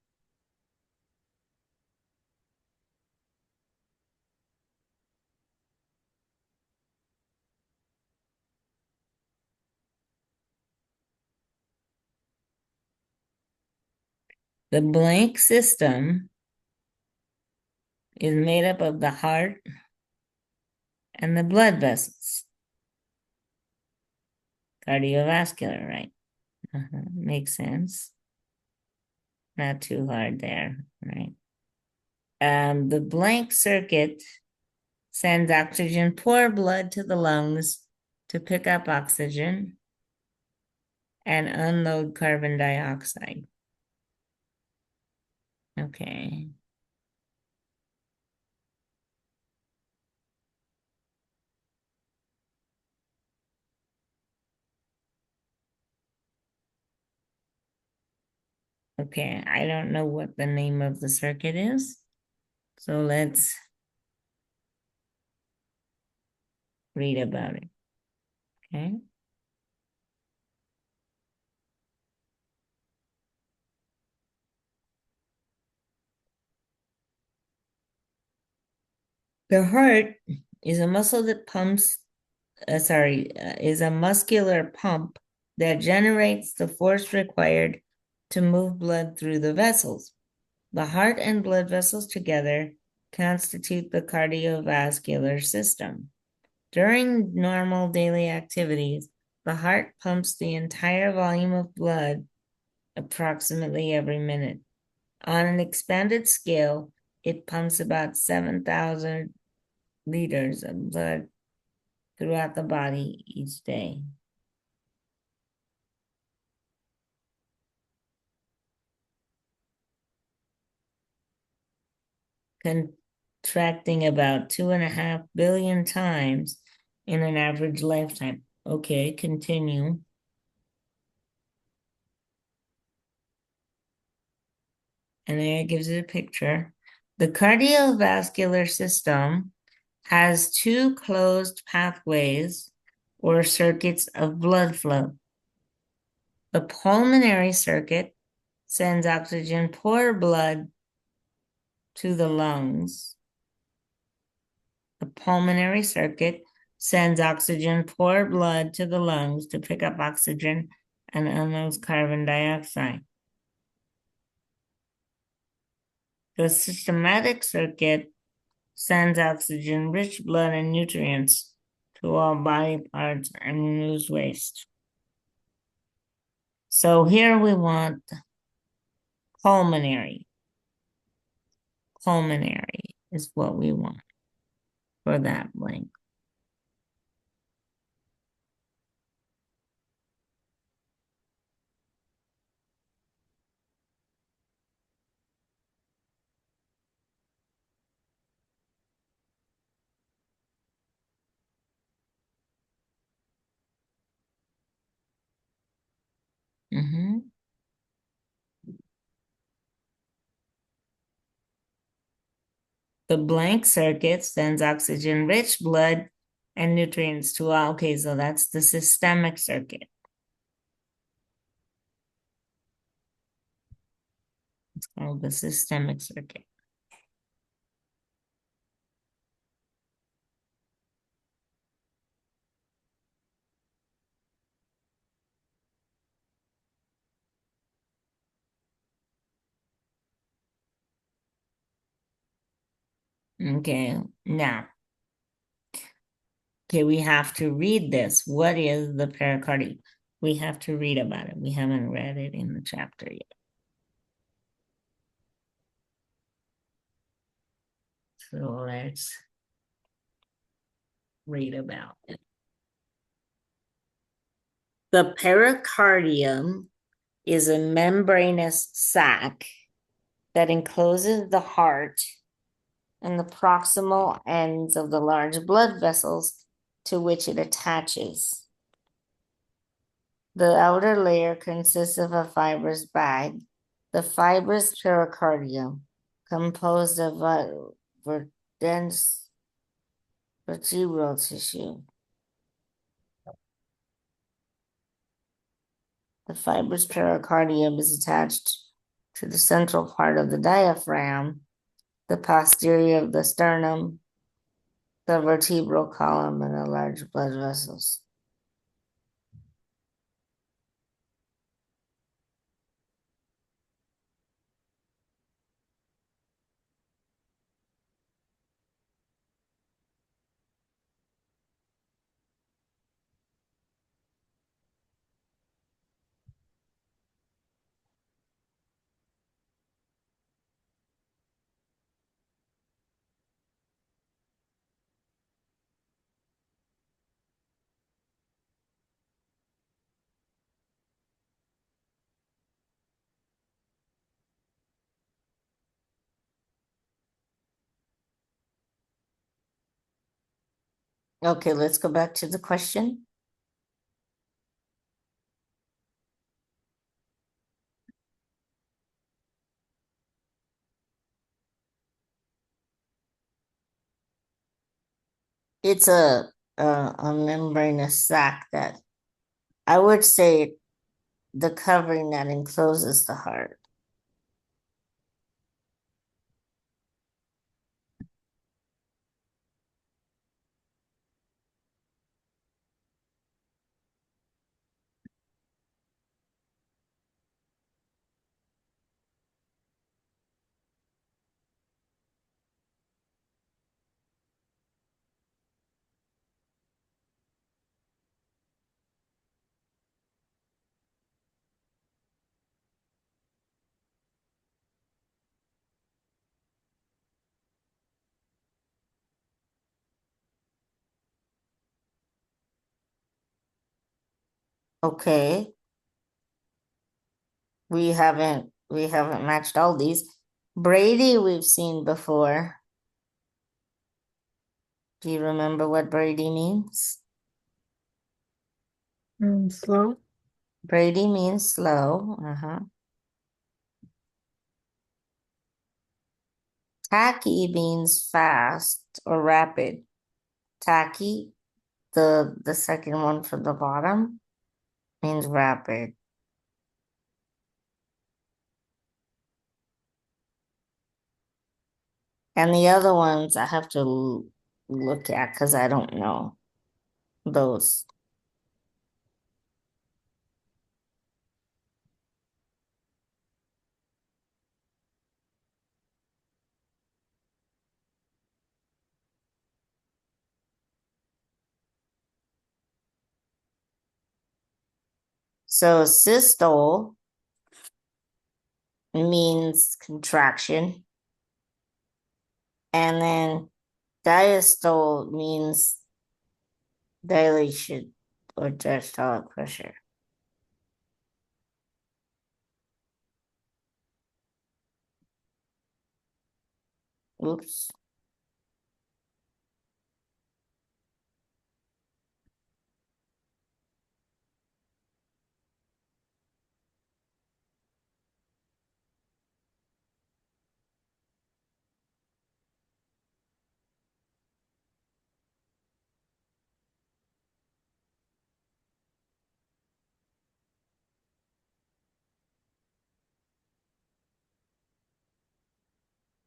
The blank system is made up of the heart and the blood vessels. Cardiovascular, right? Makes sense. Not too hard there, right? The blank circuit sends oxygen poor blood to the lungs to pick up oxygen and unload carbon dioxide. Okay. Okay, I don't know what the name of the circuit is. So let's read about it. Okay. The heart is a muscle that pumps, is a muscular pump that generates the force required to move blood through the vessels. The heart and blood vessels together constitute the cardiovascular system. During normal daily activities, the heart pumps the entire volume of blood approximately every minute. On an expanded scale, it pumps about 7,000 liters of blood throughout the body each day. Contracting about 2.5 billion times in an average lifetime. Okay, continue. And then it gives it a picture. The cardiovascular system has two closed pathways or circuits of blood flow. The pulmonary circuit sends oxygen poor blood to the lungs. The pulmonary circuit sends oxygen poor blood to the lungs to pick up oxygen and unloads carbon dioxide. The systematic circuit sends oxygen-rich blood and nutrients to all body parts and removes waste. So here we want pulmonary. Pulmonary is what we want for that blank. The blank circuit sends oxygen-rich blood and nutrients to all. Okay, so that's the systemic circuit. It's called the systemic circuit. Okay, now, okay, we have to read this. What is the pericardium? We have to read about it. We haven't read it in the chapter yet. So let's read about it. The pericardium is a membranous sac that encloses the heart and the proximal ends of the large blood vessels to which it attaches. The outer layer consists of a fibrous bag, the fibrous pericardium, composed of dense vertebral tissue. The fibrous pericardium is attached to the central part of the diaphragm, the posterior of the sternum, the vertebral column, and the large blood vessels. Okay, let's go back to the question. It's a membranous sac that I would say the covering that encloses the heart. Okay. We haven't matched all these. Brady we've seen before. Do you remember what Brady means? Slow. Brady means slow. Tacky means fast or rapid. Tacky, the second one from the bottom, means rapid. And the other ones I have to look at because I don't know those. So systole means contraction, and then diastole means dilation or diastolic pressure. Oops.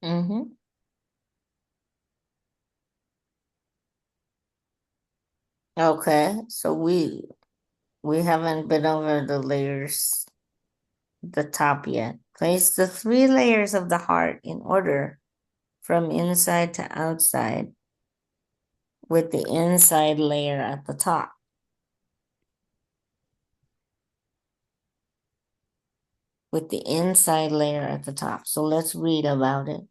Mm-hmm. Okay, so we haven't been over the layers, the top yet. Place the 3 layers of the heart in order from inside to outside with the inside layer at the top. With the inside layer at the top. So let's read about it.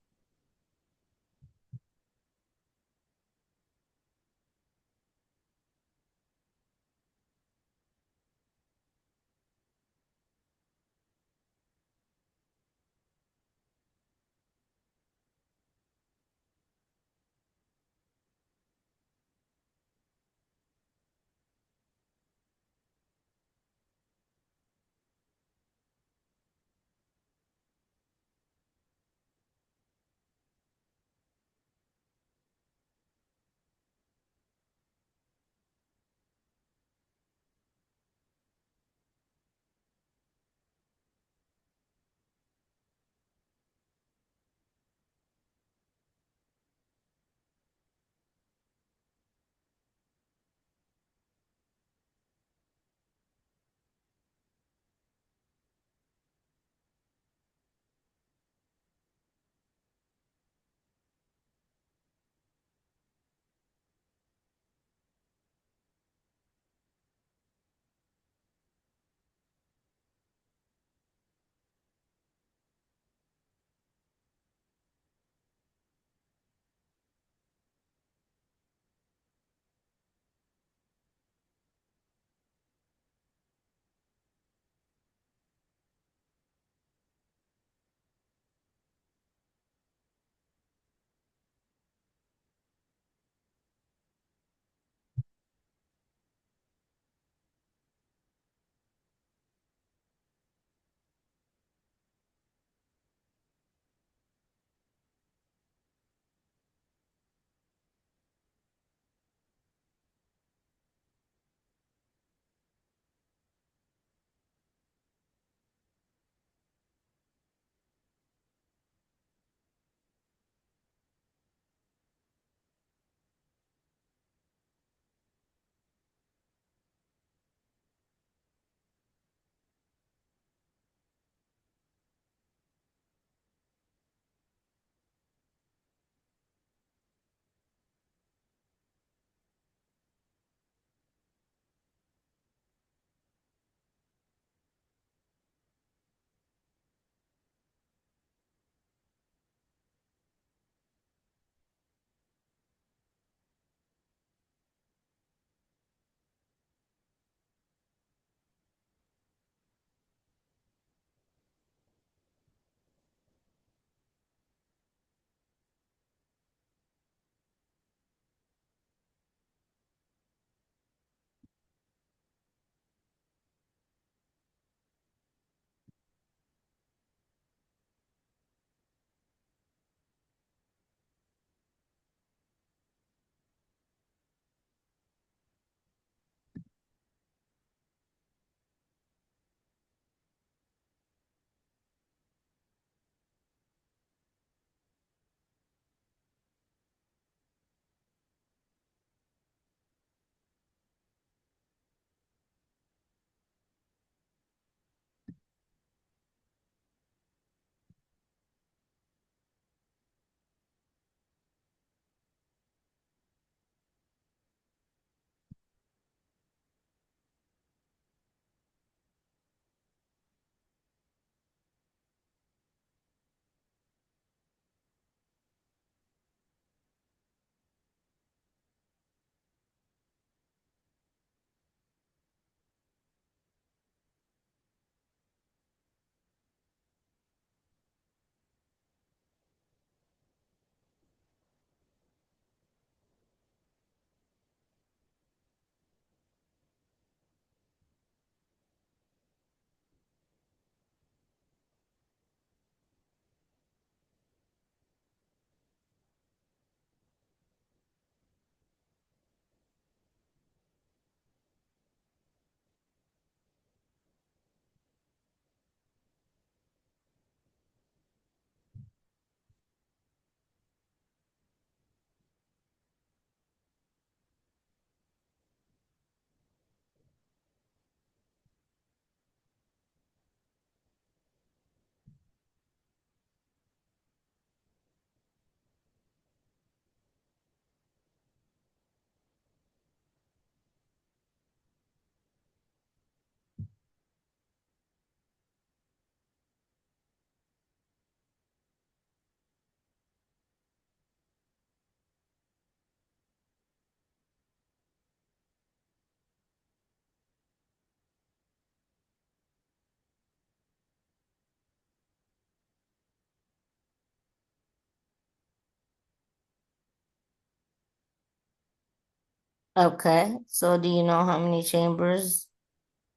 Okay, so do you know how many chambers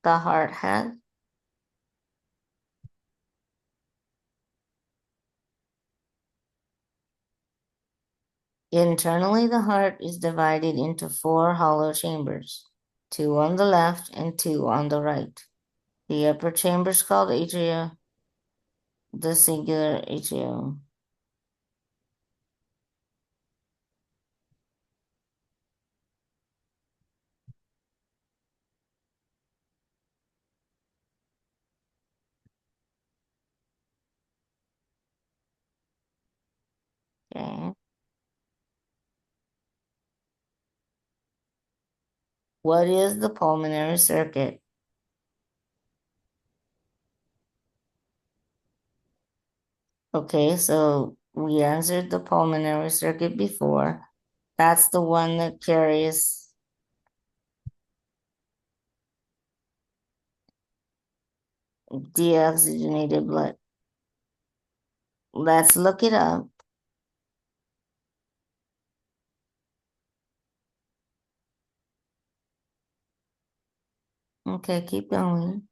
the heart has? Internally, the heart is divided into 4 hollow chambers, 2 on the left and 2 on the right. The upper chamber is called atria, the singular atrium. Okay. What is the pulmonary circuit? Okay, so we answered the pulmonary circuit before. That's the one that carries deoxygenated blood. Let's look it up. Okay, keep going.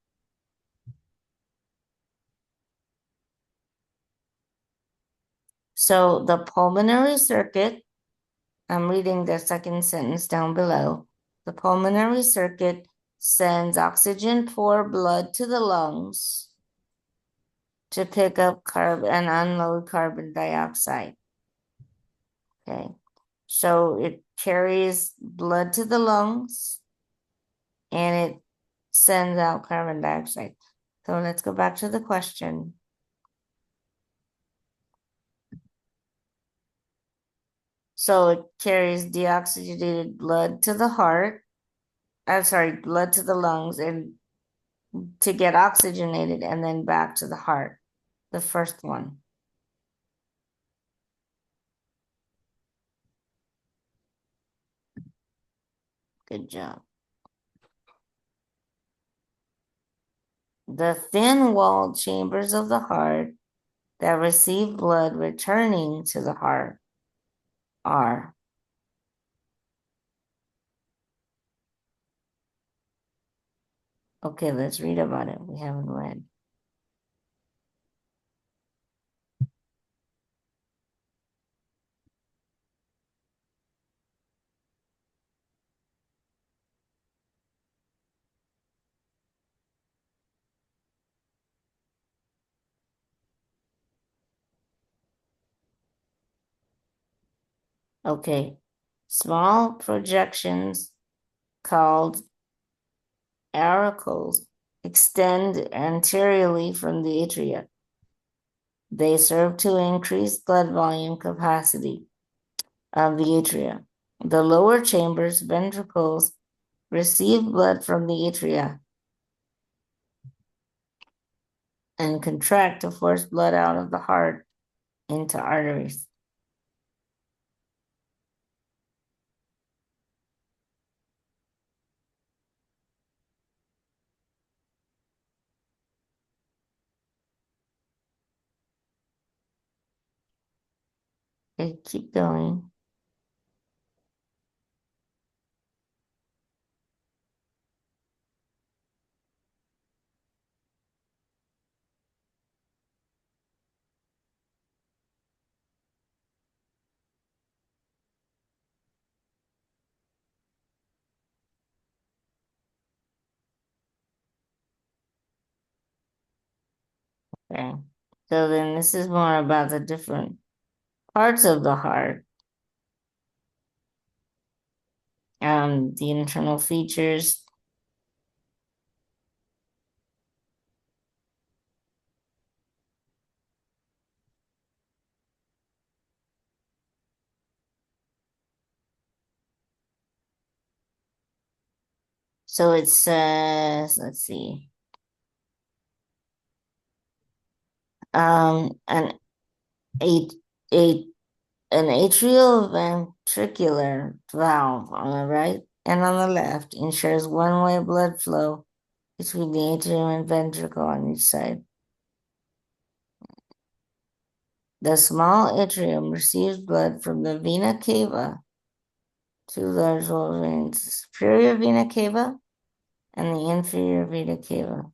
So the pulmonary circuit, I'm reading the second sentence down below. The pulmonary circuit sends oxygen-poor blood to the lungs to pick up carbon and unload carbon dioxide. Okay, so it carries blood to the lungs and it sends out carbon dioxide. So let's go back to the question. So it carries deoxygenated blood to the heart. I'm sorry, blood to the lungs and to get oxygenated and then back to the heart. The first one. Good job. The thin-walled chambers of the heart that receive blood returning to the heart are. Okay, let's read about it. We haven't read. Okay, small projections called auricles extend anteriorly from the atria. They serve to increase blood volume capacity of the atria. The lower chambers, ventricles, receive blood from the atria and contract to force blood out of the heart into arteries. Okay, keep going. Okay, so then this is more about the different parts of the heart, the internal features. So it says, let's see, an a, a an atrial ventricular valve on the right and on the left ensures one-way blood flow between the atrium and ventricle on each side. The small atrium receives blood from the vena cava two large veins, the superior vena cava and the inferior vena cava.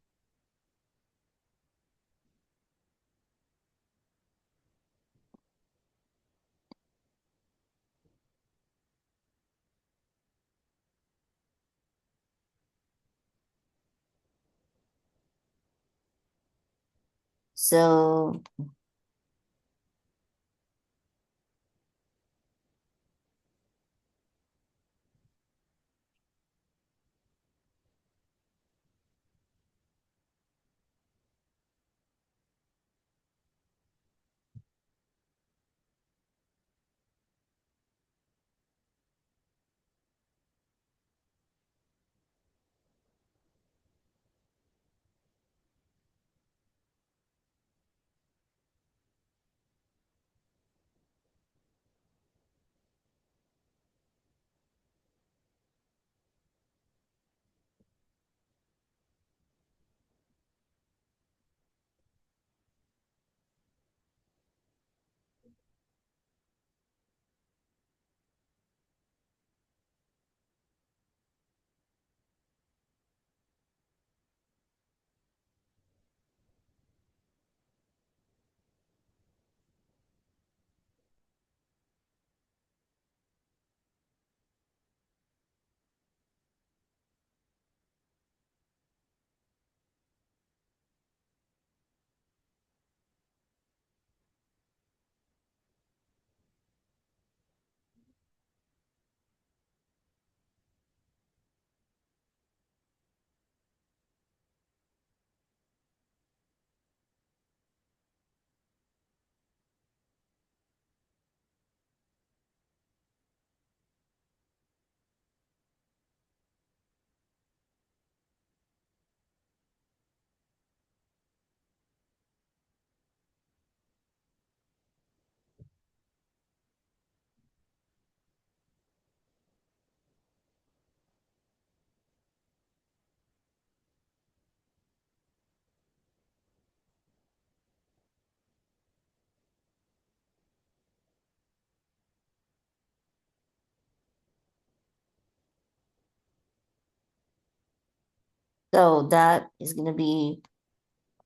So that is going to be,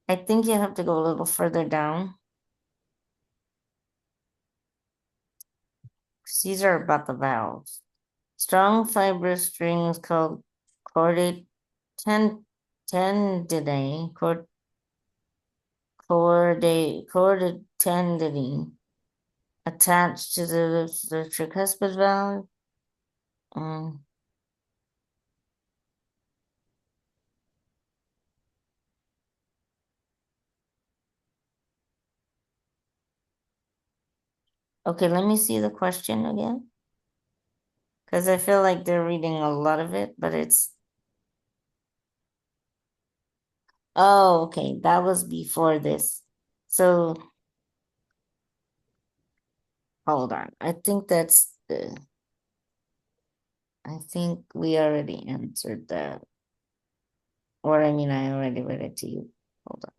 I think you have to go a little further down. These are about the valves. Strong fibrous strings called chordate tendinae, chordate tendinae attached to the tricuspid valve. Okay, let me see the question again. Because I feel like they're reading a lot of it, but it's. Oh, okay, that was before this. So, hold on. I think that's the. I think we already answered that. Or, I mean, I already read it to you. Hold on.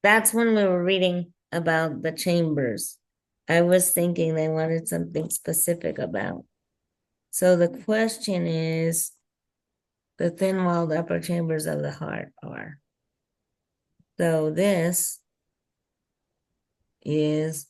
That's when we were reading about the chambers. I was thinking they wanted something specific about. So the question is, the thin-walled upper chambers of the heart are. So this is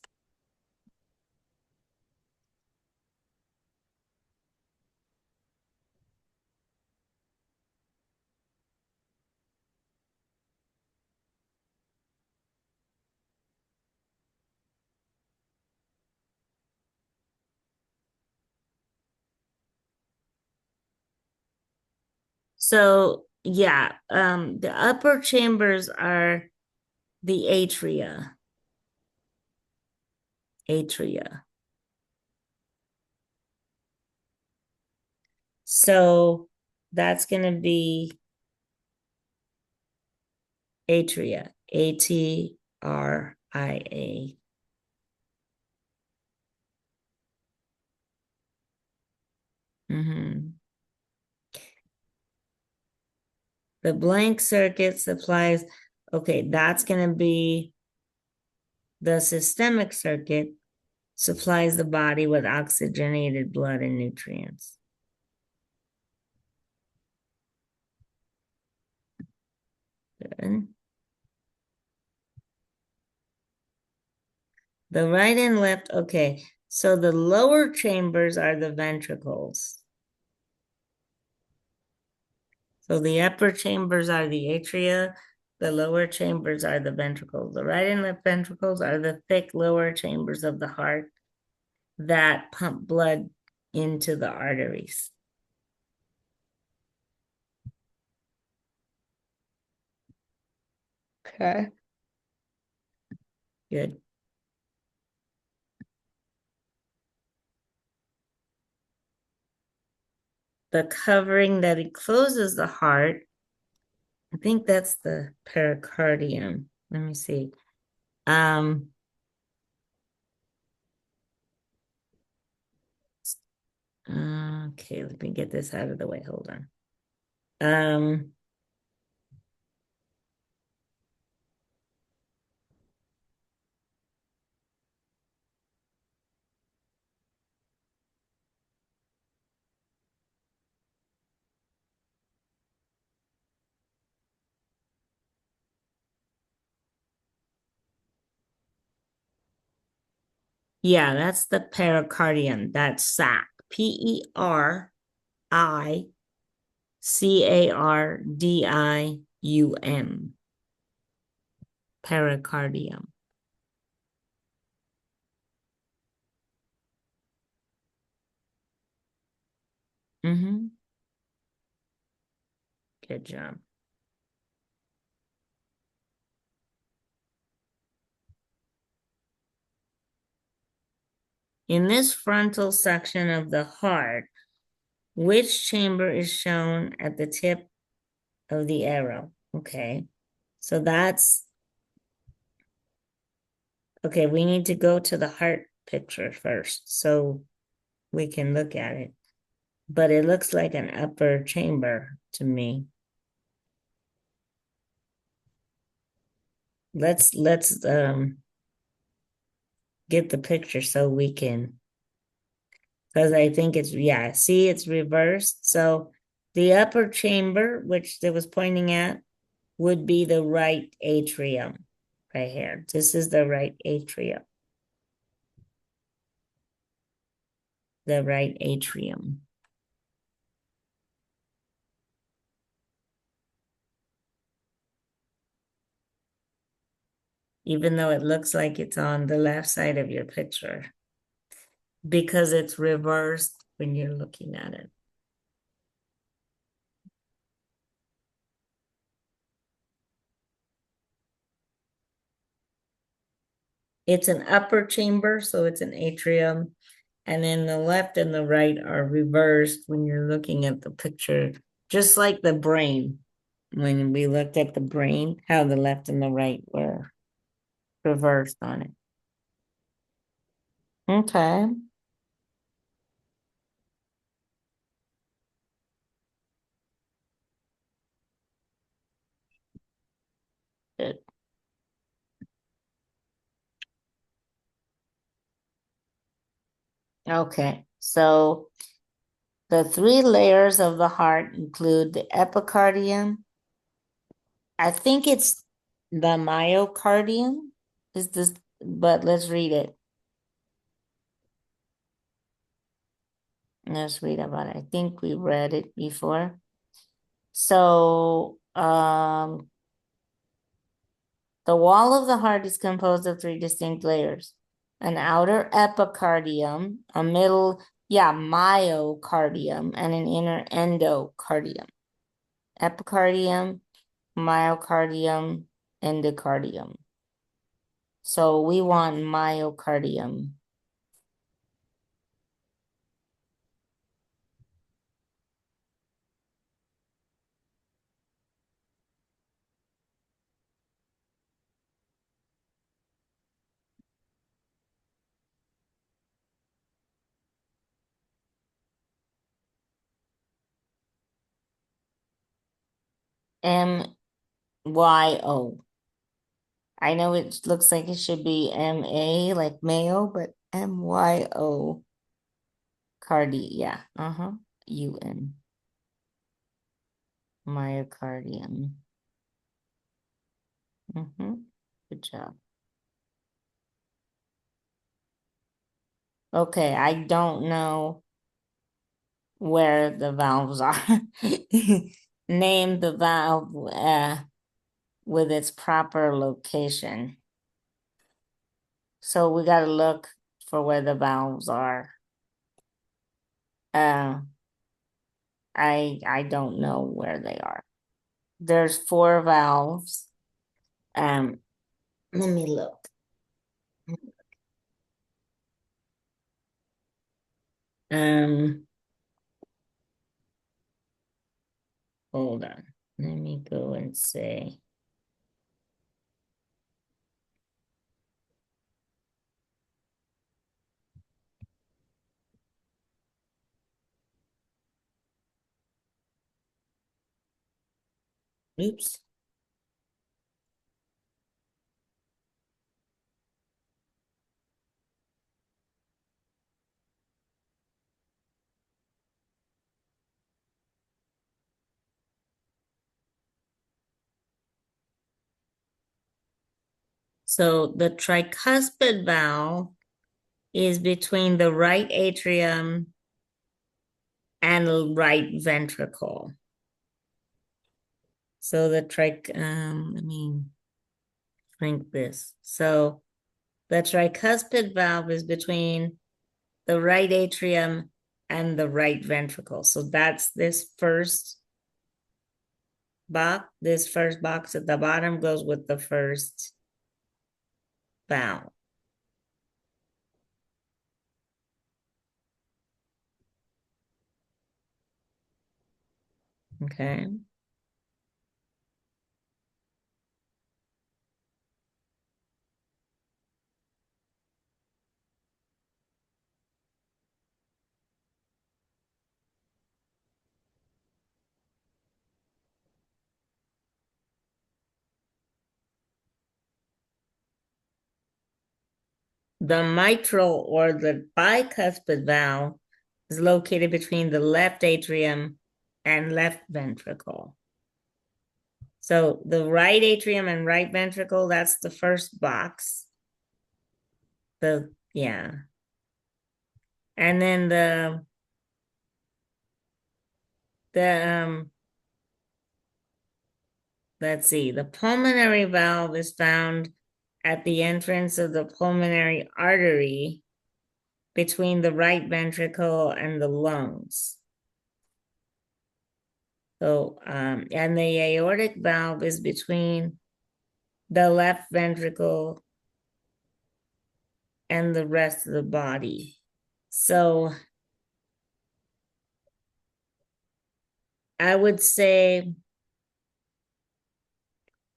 so yeah, the upper chambers are the atria. So that's gonna be atria, ATRIA. The blank circuit supplies, okay, that's gonna be The systemic circuit supplies the body with oxygenated blood and nutrients. Good. The right and left, okay. So the lower chambers are the ventricles. So the upper chambers are the atria, the lower chambers are the ventricles. The right and left ventricles are the thick lower chambers of the heart that pump blood into the arteries. Okay. Good. The covering that encloses the heart, I think that's the pericardium. Let me see. Okay, let me get this out of the way. Hold on. Yeah, that's the pericardium. That's sac. Pericardium. Pericardium. Mm-hmm. Good job. In this frontal section of the heart, which chamber is shown at the tip of the arrow? Okay, so that's, okay, we need to go to the heart picture first so we can look at it. But it looks like an upper chamber to me. Let's get the picture so we can, because I think it's, yeah, see, it's reversed. So the upper chamber, which it was pointing at, would be the right atrium right here. This is the right atrium. The right atrium. Even though it looks like it's on the left side of your picture, because it's reversed when you're looking at it. It's an upper chamber, so it's an atrium. And then the left and the right are reversed when you're looking at the picture, just like the brain. When we looked at the brain, how the left and the right were reversed on it. Okay. Good. Okay, so the three layers of the heart include the epicardium. I think it's the myocardium. Is this, but let's read it. Let's read about it. I think we read it before. So, the wall of the heart is composed of three distinct layers. An outer epicardium, a middle, myocardium, and an inner endocardium. Epicardium, myocardium, endocardium. So we want myocardium. MYO. I know it looks like it should be M-A, like Mayo, but M-Y-O, cardi, yeah, U-N, myocardium. Good job. Okay, I don't know where the valves are. Name the valve with its proper location. So we got to look for where the valves are. I don't know where they are. There's 4 valves. Let me look. Hold on. Let me go and say. Oops. So the tricuspid valve is between the right atrium and the right ventricle. So the let me shrink this. So the tricuspid valve is between the right atrium and the right ventricle. So that's this first box. This first box at the bottom goes with the first valve. Okay. The mitral or the bicuspid valve is located between the left atrium and left ventricle. So the right atrium and right ventricle, that's the first box. Yeah. And then let's see, the pulmonary valve is found at the entrance of the pulmonary artery between the right ventricle and the lungs. So, and the aortic valve is between the left ventricle and the rest of the body. So I would say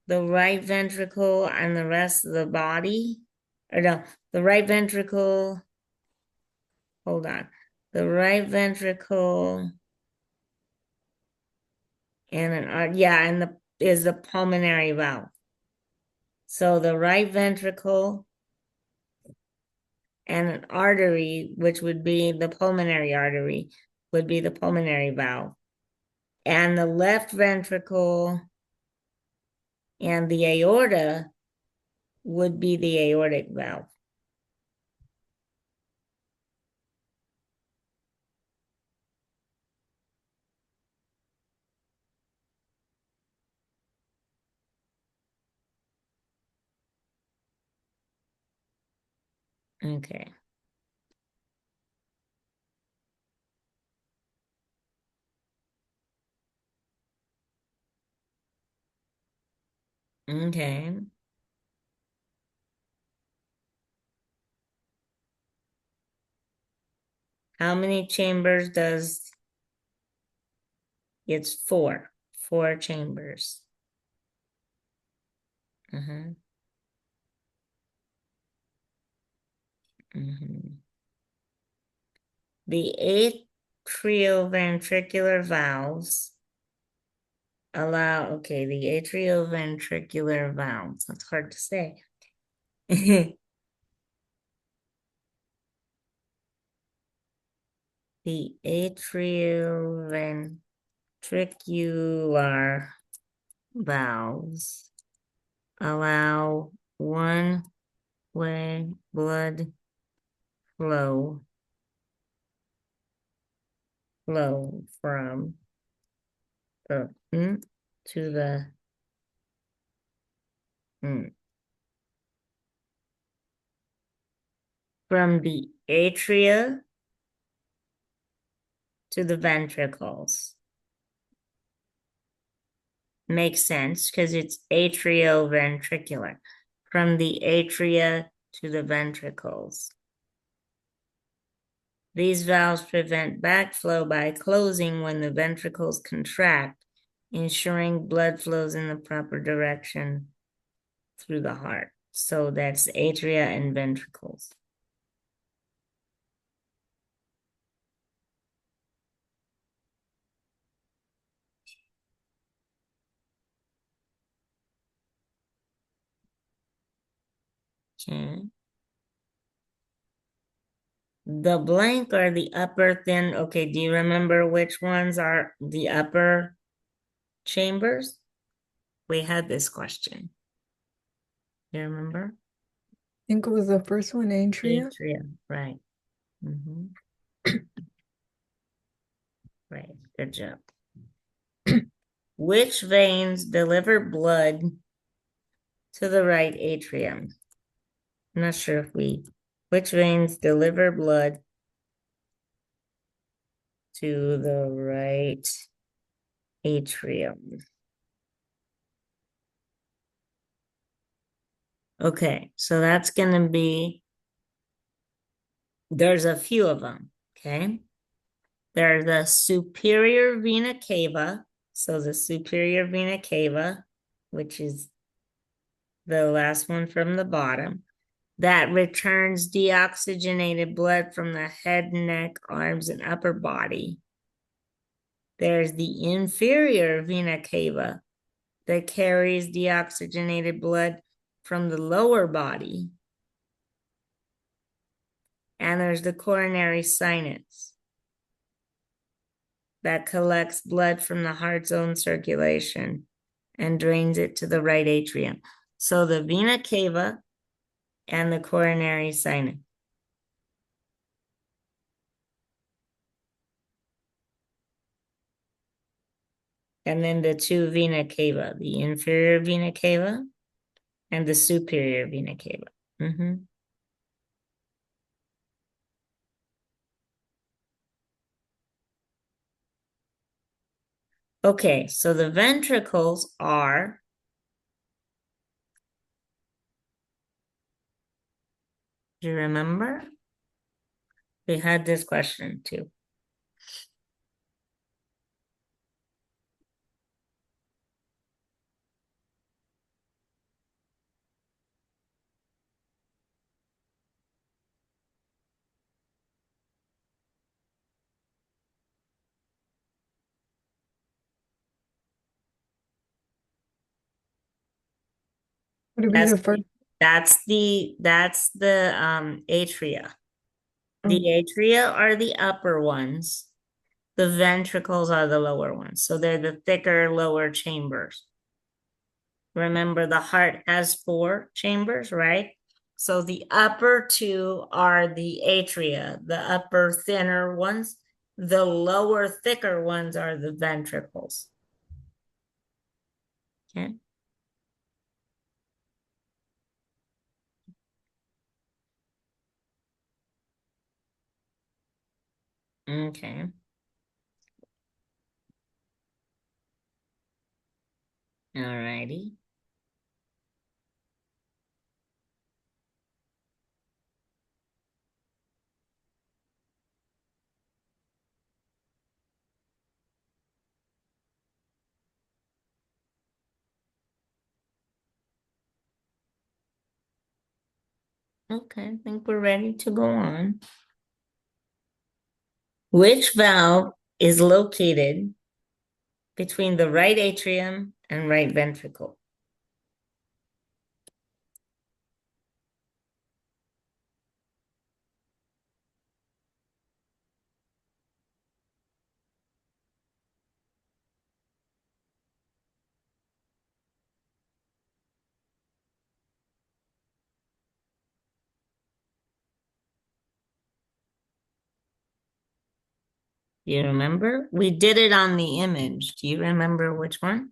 the right ventricle and the rest of the body, or no, the right ventricle, hold on, the right ventricle and is the pulmonary valve. So the right ventricle and an artery, which would be the pulmonary artery, would be the pulmonary valve. And the left ventricle and the aorta would be the aortic valve. Okay. Okay. How many chambers does it's 4? 4 chambers. Mm-hmm. Mm-hmm. The atrioventricular valves okay, the atrioventricular valves. That's hard to say. The atrioventricular valves allow one-way blood flow from the to the from the atria to the ventricles. Makes sense because it's atrioventricular. From the atria to the ventricles. These valves prevent backflow by closing when the ventricles contract, ensuring blood flows in the proper direction through the heart. So that's atria and ventricles. Okay. The blank are the upper thin. Okay, do you remember which ones are the upper chambers? We had this question. You remember? I think it was the first one, atria. Atria, right. Right, good job. Which veins deliver blood to the right atrium? I'm not sure which veins deliver blood to the right atrium? Okay, so that's going to be, there's a few of them, okay? There's the superior vena cava. So the superior vena cava, which is the last one from the bottom, that returns deoxygenated blood from the head, neck, arms, and upper body. There's the inferior vena cava that carries deoxygenated blood from the lower body. And there's the coronary sinus that collects blood from the heart's own circulation and drains it to the right atrium. So the vena cava and the coronary sinus. And then the two vena cava, the inferior vena cava and the superior vena cava. Okay, so the ventricles are, do you remember? We had this question too. Would it be the first? That's the atria. The atria are the upper ones. The ventricles are the lower ones. So they're the thicker lower chambers. Remember, the heart has 4 chambers, right? So the upper 2 are the atria, the upper thinner ones. The lower thicker ones are the ventricles. Okay. Okay. All righty. Okay, I think we're ready to go on. Which valve is located between the right atrium and right ventricle. You remember? We did it on the image. Do you remember which one?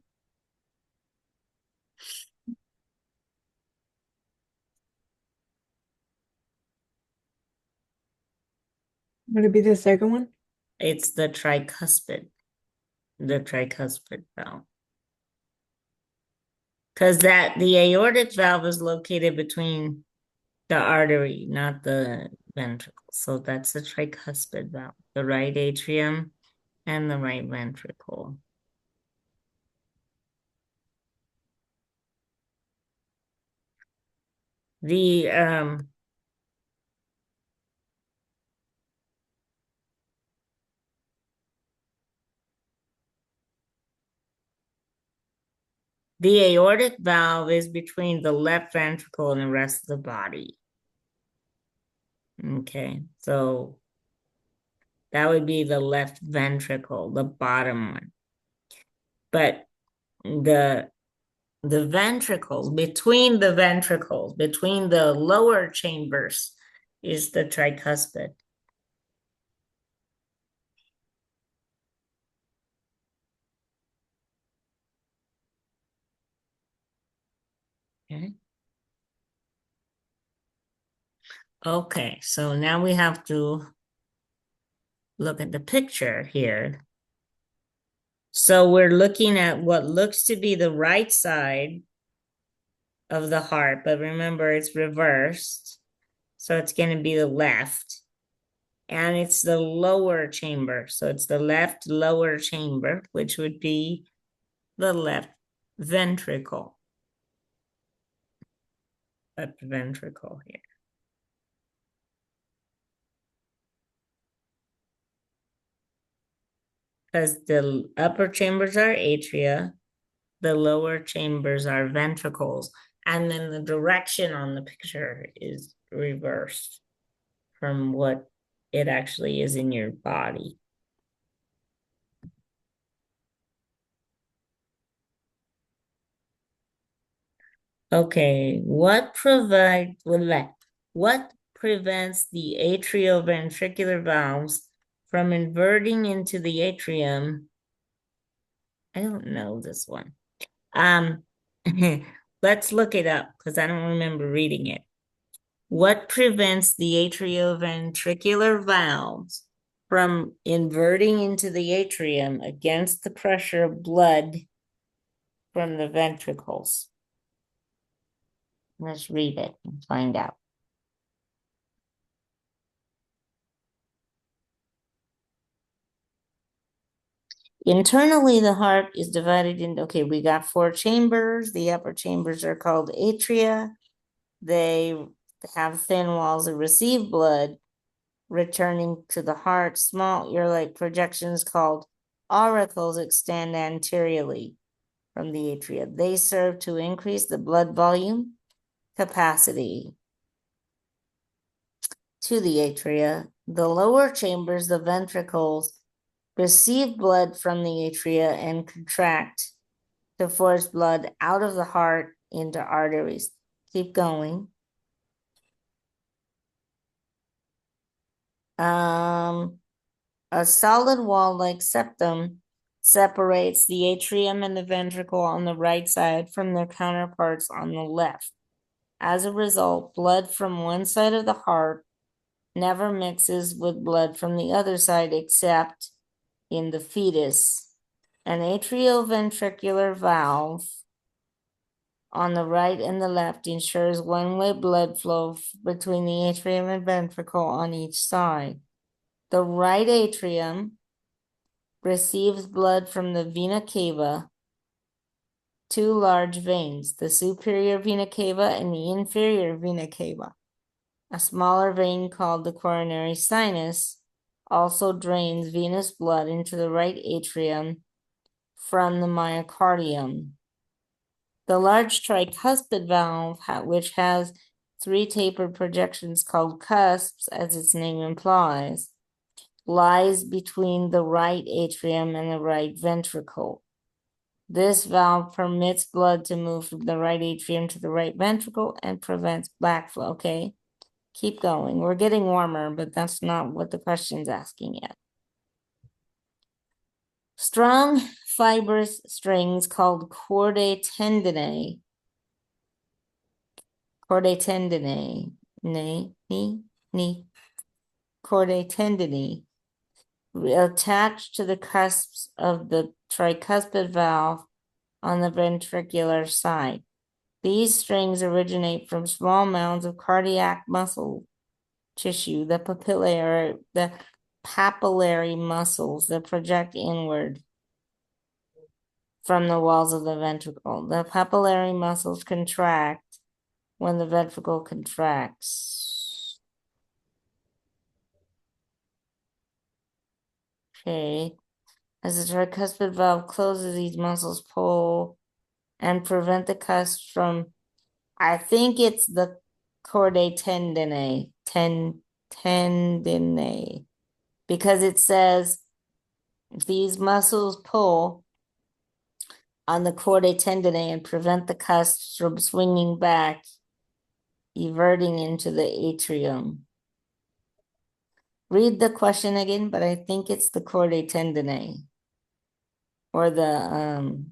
Would it be the second one? It's the tricuspid valve. Because the aortic valve is located between the artery, not the ventricle. So that's the tricuspid valve, the right atrium and the right ventricle. The aortic valve is between the left ventricle and the rest of the body. Okay, so that would be the left ventricle, the bottom one. But the ventricles, between the lower chambers is the tricuspid. Okay. Okay, so now we have to look at the picture here. So we're looking at what looks to be the right side of the heart, but remember it's reversed. So it's going to be the left. And it's the lower chamber. So it's the left lower chamber, which would be the left ventricle. Left ventricle here. Because the upper chambers are atria, the lower chambers are ventricles, and then the direction on the picture is reversed from what it actually is in your body. Okay, what prevents the atrioventricular valves from inverting into the atrium? I don't know this one. Let's look it up because I don't remember reading it. What prevents the atrioventricular valves from inverting into the atrium against the pressure of blood from the ventricles? Let's read it and find out. Internally, the heart is divided into, okay, we got 4 chambers. The upper chambers are called atria. They have thin walls that receive blood, returning to the heart. Small ear-like projections called auricles extend anteriorly from the atria. They serve to increase the blood volume capacity to the atria. The lower chambers, the ventricles, receive blood from the atria and contract to force blood out of the heart into arteries. Keep going. A solid wall like septum separates the atrium and the ventricle on the right side from their counterparts on the left. As a result, blood from one side of the heart never mixes with blood from the other side except in the fetus. An atrioventricular valve on the right and the left ensures one-way blood flow between the atrium and ventricle on each side. The right atrium receives blood from the vena cava, 2 large veins, the superior vena cava and the inferior vena cava. A smaller vein called the coronary sinus also drains venous blood into the right atrium from the myocardium. The large tricuspid valve, which has 3 tapered projections called cusps, as its name implies, lies between the right atrium and the right ventricle. This valve permits blood to move from the right atrium to the right ventricle and prevents backflow. Okay, keep going. We're getting warmer, but that's not what the question's asking yet. Strong fibrous strings called chordae tendineae, chordae tendineae, attached to the cusps of the tricuspid valve on the ventricular side. These strings originate from small mounds of cardiac muscle tissue, the papillary muscles that project inward from the walls of the ventricle. The papillary muscles contract when the ventricle contracts. Okay. As the tricuspid valve closes, these muscles pull and prevent the cusps from, I think it's the chordae tendineae, because it says these muscles pull on the chordae tendineae and prevent the cusps from swinging back, everting into the atrium. Read the question again, but I think it's the chordae tendineae or the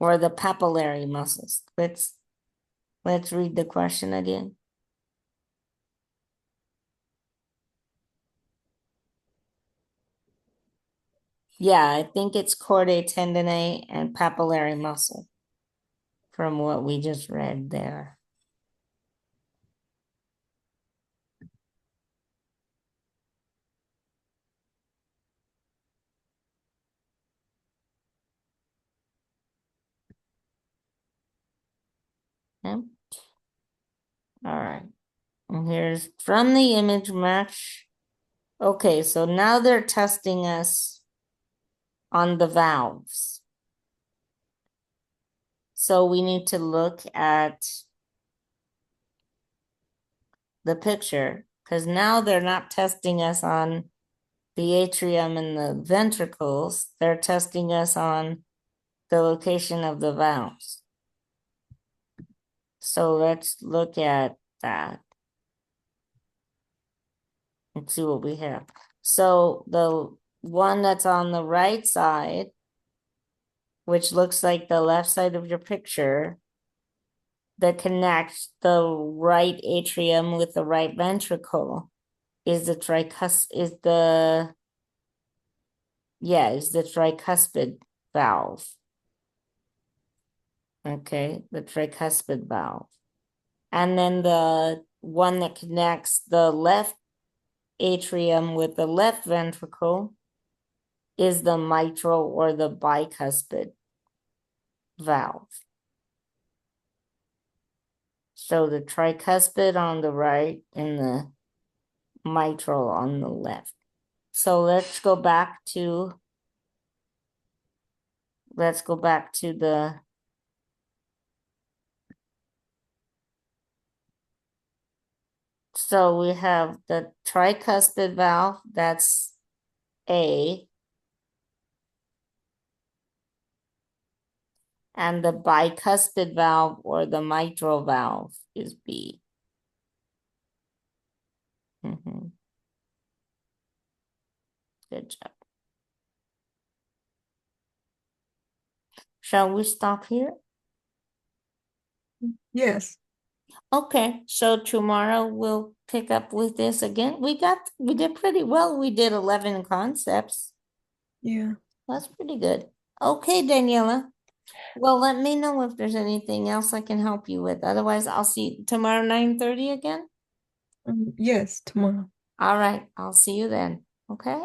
papillary muscles. Let's read the question again. Yeah, I think it's chordae tendineae and papillary muscle from what we just read there. Okay. All right. And here's from the image match. Okay, so now they're testing us on the valves. So we need to look at the picture, because now they're not testing us on the atrium and the ventricles. They're testing us on the location of the valves. So let's look at that and see what we have. So the one that's on the right side, which looks like the left side of your picture, that connects the right atrium with the right ventricle, is the tricuspid valve. Okay, the tricuspid valve. And then the one that connects the left atrium with the left ventricle is the mitral or the bicuspid valve. So the tricuspid on the right and the mitral on the left. So let's go back to the so we have the tricuspid valve, that's A, and the bicuspid valve or the mitral valve is B. Good job. Shall we stop here? Yes. Okay, so tomorrow we'll pick up with this again. We did pretty well. We did 11 concepts. Yeah. That's pretty good. Okay, Daniela. Well, let me know if there's anything else I can help you with. Otherwise, I'll see you tomorrow 9:30 again. Yes, tomorrow. All right, I'll see you then. Okay?